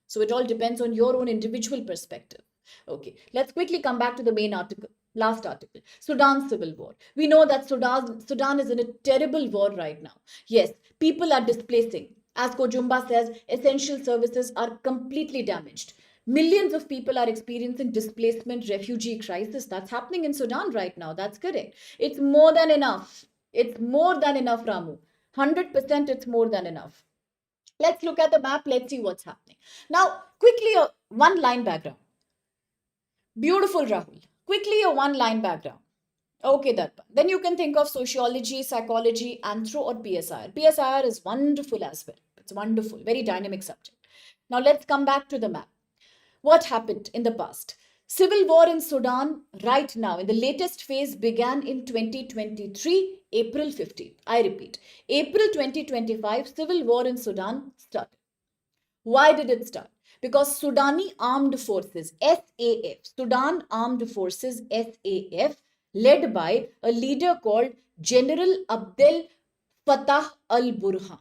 Speaker 1: So it all depends on your own individual perspective. Okay, let's quickly come back to the main article. Last article. Sudan civil war. We know that Sudan is in a terrible war right now. Yes, people are displacing. As Kojumba says, essential services are completely damaged. Millions of people are experiencing displacement, refugee crisis. That's happening in Sudan right now. That's correct. It's more than enough. It's more than enough, Ramu. 100% it's more than enough. Let's look at the map. Let's see what's happening. Now, quickly, a one-line background. Beautiful, Rahul. Quickly, a one-line background. Okay, Darpan. Then you can think of sociology, psychology, anthro, or PSIR. PSIR is wonderful as well. It's wonderful, very dynamic subject. Now let's come back to the map. What happened in the past? Civil war in Sudan right now in the latest phase began in 2023, April 15th. I repeat, April 2025, civil war in Sudan started. Why did it start? Because Sudani Armed Forces, SAF, Sudan Armed Forces, SAF, led by a leader called General Abdel Fattah al-Burhan.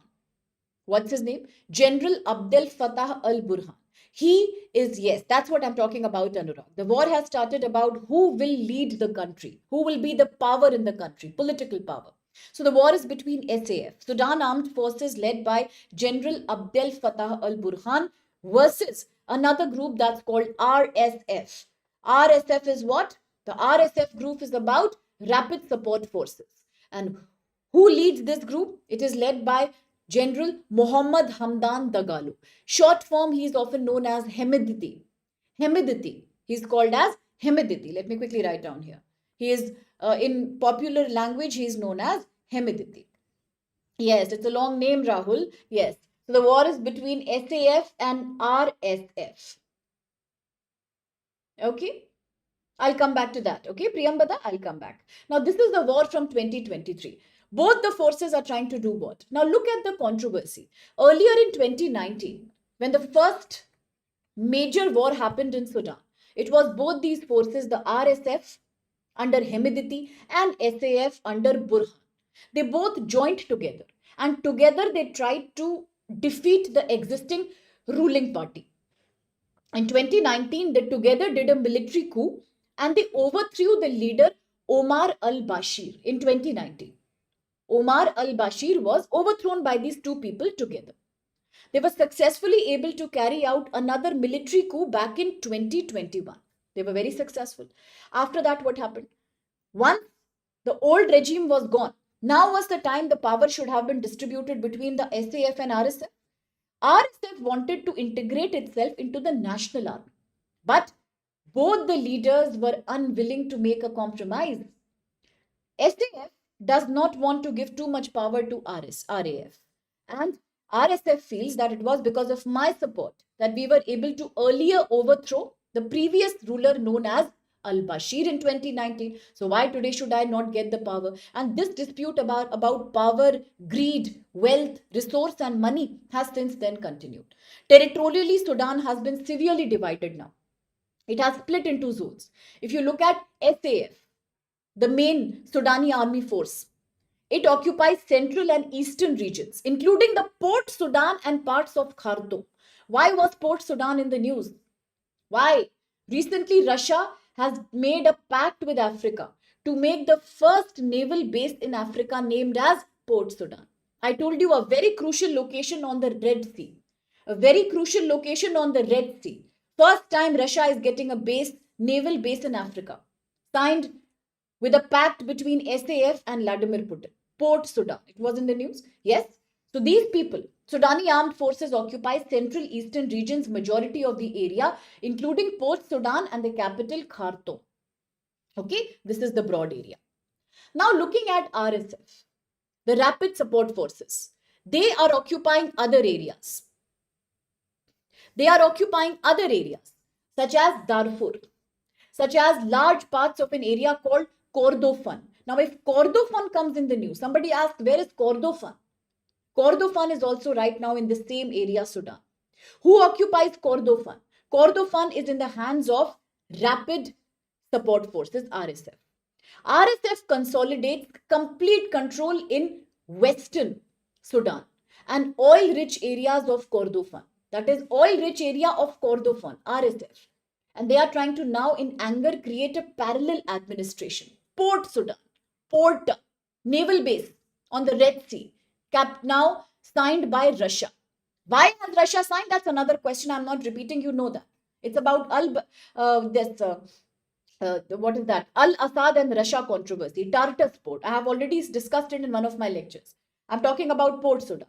Speaker 1: What's his name? General Abdel Fattah al-Burhan. He is, yes, that's what I'm talking about, Anurag. The war has started about who will lead the country, who will be the power in the country, political power. So the war is between SAF, Sudan Armed Forces led by General Abdel Fattah al-Burhan versus another group that's called RSF. RSF is what? The RSF group is about Rapid Support Forces. And who leads this group? It is led by General Muhammad Hamdan Dagalo. Short form, he is often known as Hemedti. Hemedti. He is called as Hemedti. Let me quickly write down here. He is, in popular language, he is known as Hemedti. Yes, it's a long name, Rahul. Yes. So the war is between SAF and RSF. Okay. I'll come back to that. Okay, Priyambada, I'll come back. Now, this is the war from 2023. Both the forces are trying to do what? Now, look at the controversy. Earlier in 2019, when the first major war happened in Sudan, it was both these forces, the RSF under Hemedti and SAF under Burhan. They both joined together, and together they tried to defeat the existing ruling party. In 2019, they together did a military coup and they overthrew the leader Omar al-Bashir in 2019. Omar al-Bashir was overthrown by these two people together. They were successfully able to carry out another military coup back in 2021. They were very successful. After that, what happened? Once the old regime was gone, now was the time the power should have been distributed between the SAF and RSF. RSF wanted to integrate itself into the national army, but both the leaders were unwilling to make a compromise. SAF does not want to give too much power to RAF, and RSF feels that it was because of my support that we were able to earlier overthrow the previous ruler known as al-Bashir in 2019. So why today should I not get the power? And this dispute about power, greed, wealth, resource and money has since then continued. Territorially, Sudan has been severely divided now. It has split into zones. If you look at SAF, the main Sudani army force, it occupies central and eastern regions, including the Port Sudan and parts of Khartoum. Why was Port Sudan in the news? Why? Recently, Russia has made a pact with Africa to make the first naval base in Africa named as Port Sudan. I told you a very crucial location on the Red Sea. A very crucial location on the Red Sea. First time Russia is getting a base, naval base in Africa. Signed with a pact between SAF and Vladimir Putin. Port Sudan. It was in the news. Yes. So these people, Sudani armed forces occupy central eastern regions, majority of the area, including Port Sudan and the capital Khartoum. Okay, this is the broad area. Now looking at RSF, the Rapid Support Forces, they are occupying other areas. They are occupying other areas such as Darfur, such as large parts of an area called Kordofan. Now, if Kordofan comes in the news, somebody asks, where is Kordofan? Kordofan is also right now in the same area, Sudan. Who occupies Kordofan? Kordofan is in the hands of Rapid Support Forces, RSF. RSF consolidates complete control in western Sudan and oil-rich areas of Kordofan. That is oil-rich area of Kordofan, RSF. And they are trying to now in anger create a parallel administration. Port Sudan, port, naval base on the Red Sea, now signed by Russia. Why has Russia signed? That's another question. I'm not repeating. You know that. It's about what is that? Al-Assad and Russia controversy. Tartus port. I have already discussed it in one of my lectures. I'm talking about Port Sudan.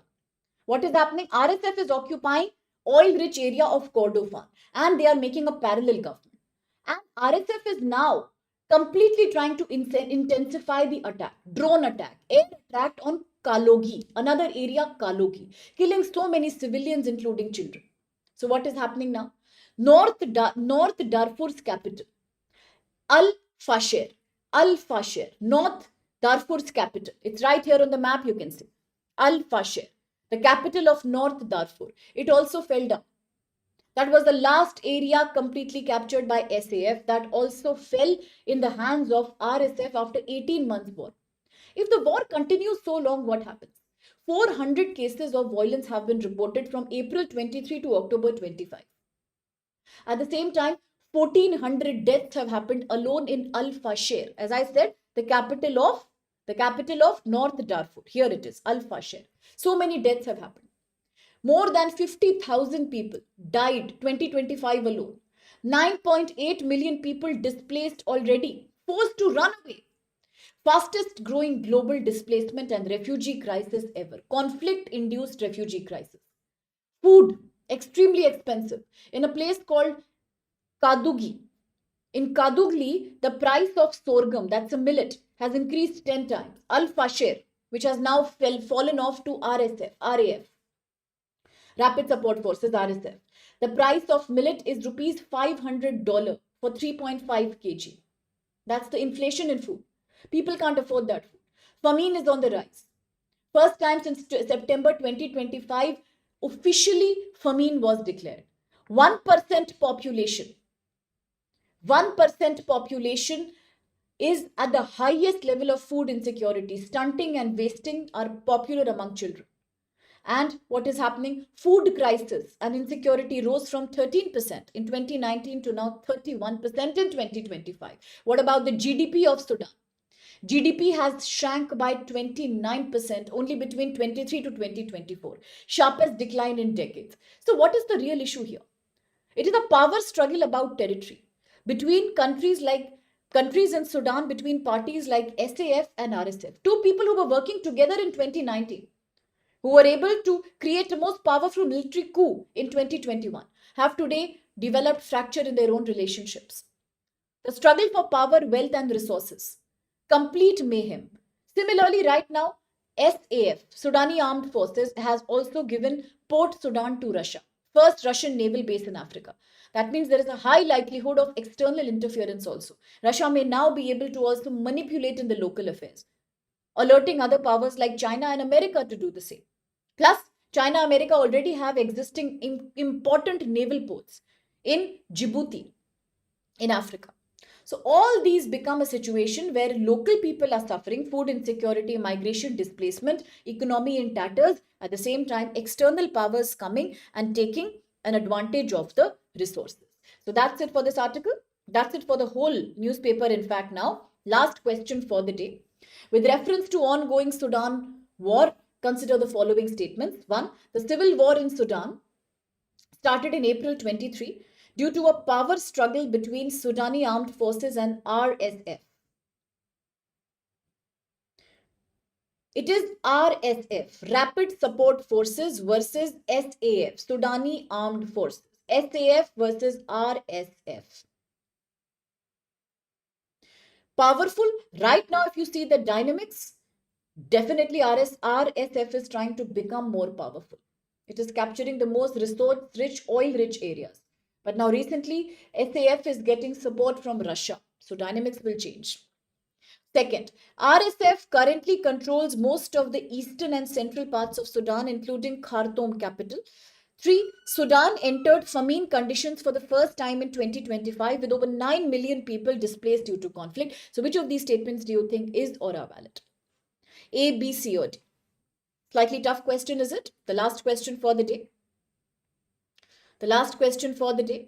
Speaker 1: What is happening? RSF is occupying oil-rich area of Kordofan and they are making a parallel government. And RSF is now completely trying to intensify the attack, drone attack, air attack on Kalogi, another area, Kalogi, killing so many civilians, including children. So what is happening now? North Darfur's capital, Al-Fasher, North Darfur's capital. It's right here on the map, you can see. Al-Fasher, the capital of North Darfur. It also fell down. That was the last area completely captured by SAF that also fell in the hands of RSF after 18 months war. If the war continues so long, what happens? 400 cases of violence have been reported from April 23 to October 25. At the same time, 1400 deaths have happened alone in Al-Fasher. As I said, the capital of North Darfur. Here it is, Al-Fasher. So many deaths have happened. More than 50,000 people died 2025 alone. 9.8 million people displaced already, forced to run away. Fastest growing global displacement and refugee crisis ever. Conflict-induced refugee crisis. Food, extremely expensive. In a place called Kadugi. In Kadugli, the price of sorghum, that's a millet, has increased 10 times. Al-Fasher, which has now fallen off to RAF. Rapid Support Forces, RSF. The price of millet is rupees $500 for 3.5 kg. That's the inflation in food. People can't afford that food. Famine is on the rise. First time since September 2025, officially famine was declared. 1% population. 1% population is at the highest level of food insecurity. Stunting and wasting are popular among children. And what is happening? Food crisis and insecurity rose from 13% in 2019 to now 31% in 2025. What about the GDP of Sudan? GDP has shrank by 29% only between 23 to 2024. Sharpest decline in decades. So what is the real issue here? It is a power struggle about territory between countries in Sudan, between parties like SAF and RSF. Two people who were working together in 2019. Who were able to create the most powerful military coup in 2021, have today developed fracture in their own relationships. The struggle for power, wealth and resources. Complete mayhem. Similarly, right now, SAF, Sudani Armed Forces, has also given Port Sudan to Russia. First Russian naval base in Africa. That means there is a high likelihood of external interference also. Russia may now be able to also manipulate in the local affairs, alerting other powers like China and America to do the same. Plus, China and America already have existing important naval ports in Djibouti, in Africa. So all these become a situation where local people are suffering food insecurity, migration, displacement, economy in tatters. At the same time, external powers coming and taking an advantage of the resources. So that's it for this article. That's it for the whole newspaper, in fact, now. Last question for the day. With reference to ongoing Sudan war, consider the following statements. 1. The civil war in Sudan started in April 23 due to a power struggle between Sudani armed forces and RSF. It is RSF, Rapid Support Forces versus SAF, Sudani Armed Forces. SAF versus RSF. Powerful. Right now, if you see the dynamics, definitely RSF is trying to become more powerful. It is capturing the most resource-rich, oil-rich areas. But now recently, SAF is getting support from Russia. So dynamics will change. Second, RSF currently controls most of the eastern and central parts of Sudan, including Khartoum capital. 3. Sudan entered famine conditions for the first time in 2025 with over 9 million people displaced due to conflict. So which of these statements do you think is or are valid? A, B, C, or D? Slightly tough question, is it? The last question for the day. The last question for the day.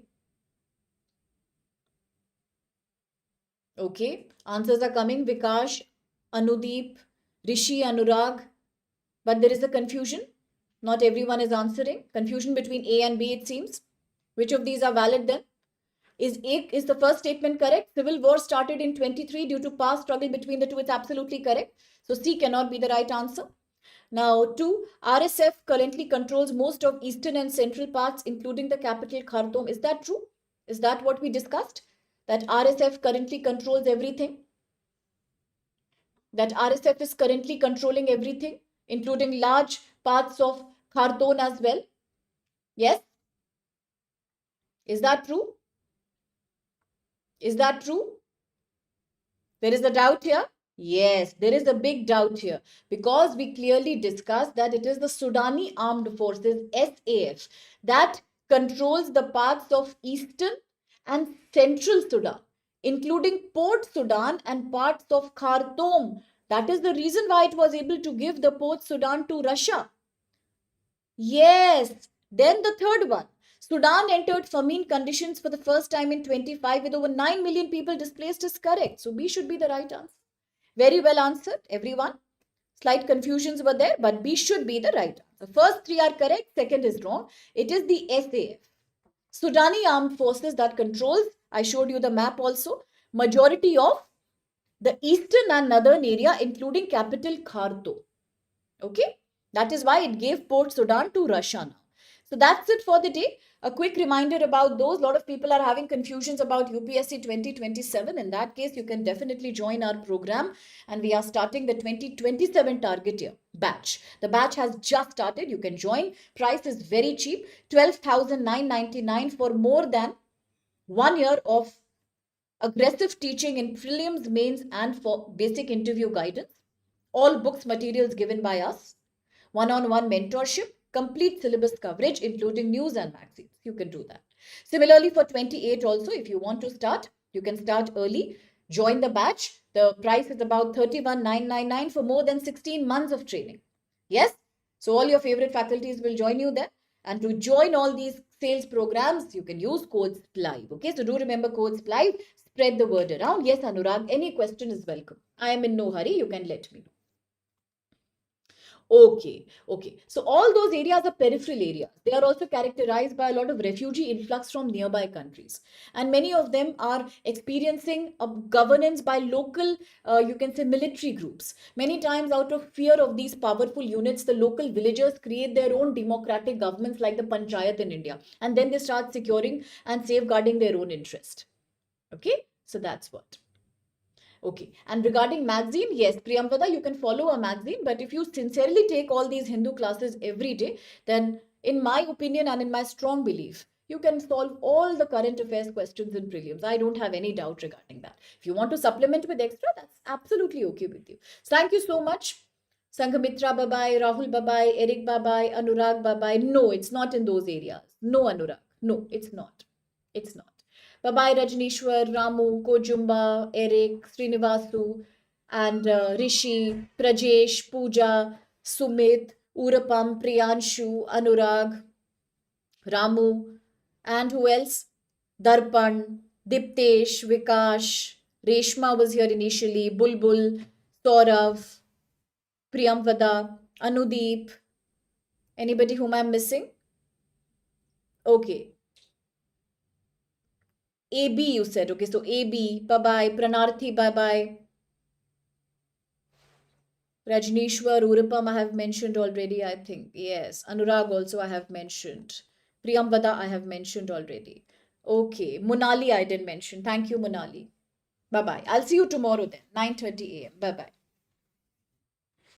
Speaker 1: Okay, answers are coming. Vikash, Anudeep, Rishi, Anurag. But there is a confusion. Not everyone is answering. Confusion between A and B, it seems. Which of these are valid then? Is the first statement correct? Civil war started in 23 due to past struggle between the two. It's absolutely correct. So C cannot be the right answer. Now, 2. RSF currently controls most of eastern and central parts, including the capital Khartoum. Is that true? Is that what we discussed? That RSF currently controls everything? That RSF is currently controlling everything, including large parts of Khartoum as well? Yes? Is that true? Is that true? There is a doubt here? Yes, there is a big doubt here because we clearly discussed that it is the Sudani Armed Forces, SAF, that controls the parts of eastern and central Sudan, including Port Sudan and parts of Khartoum. That is the reason why it was able to give the Port Sudan to Russia. Yes. Then the third one. Sudan entered famine conditions for the first time in 25 with over 9 million people displaced is correct. So B should be the right answer. Very well answered, everyone. Slight confusions were there, but B should be the right answer. First three are correct, second is wrong. It is the SAF, Sudani Armed Forces, that controls, I showed you the map also, majority of the eastern and northern area, including capital Khartoum. Okay, that is why it gave Port Sudan to Russia now. So that's it for the day. A quick reminder about those. A lot of people are having confusions about UPSC 2027. In that case, you can definitely join our program. And we are starting the 2027 target year batch. The batch has just started. You can join. Price is very cheap. 12,999 for more than 1 year of aggressive teaching in prelims, mains, and for basic interview guidance. All books, materials given by us. One-on-one mentorship, complete syllabus coverage, including news and magazines. You can do that. Similarly, for 28 also, if you want to start, you can start early. Join the batch. The price is about 31,999 for more than 16 months of training. Yes? So all your favorite faculties will join you there. And to join all these sales programs, you can use code SPLIVE. Okay, so do remember code SPLIVE. Spread the word around. Yes, Anurag, any question is welcome. I am in no hurry. You can let me know. Okay. So all those areas are peripheral areas. They are also characterized by a lot of refugee influx from nearby countries. And many of them are experiencing a governance by local, you can say, military groups. Many times out of fear of these powerful units, the local villagers create their own democratic governments like the Panchayat in India. And then they start securing and safeguarding their own interest. Okay. So that's what. Okay, and regarding magazine, yes, Priyamvada, you can follow a magazine, but if you sincerely take all these Hindu classes every day, then in my opinion and in my strong belief, you can solve all the current affairs questions in prelims. I don't have any doubt regarding that. If you want to supplement with extra, that's absolutely okay with you. So thank you so much. Sanghamitra bye-bye, Rahul bye-bye, Eric bye-bye, Anurag bye-bye. No, it's not in those areas. No, Anurag. No, it's not. It's not. Bye-bye Rajnishwar, Ramu, Kojumba, Eric, Srinivasu, and Rishi, Prajesh, Pooja, Sumit, Urapam, Priyanshu, Anurag, Ramu, and who else? Darpan, Diptesh, Vikash, Reshma was here initially. Bulbul, Saurav, Priyamvada, Anudeep. Anybody whom I'm missing? Okay. AB you said. Okay, so AB, bye-bye. Pranarthi, bye-bye. Rajneeshwar, Urupam I have mentioned already, I think. Yes. Anurag also I have mentioned. Priyamvada I have mentioned already. Okay. Monali I didn't mention. Thank you, Monali. Bye-bye. I'll see you tomorrow then. 9:30 a.m. Bye-bye.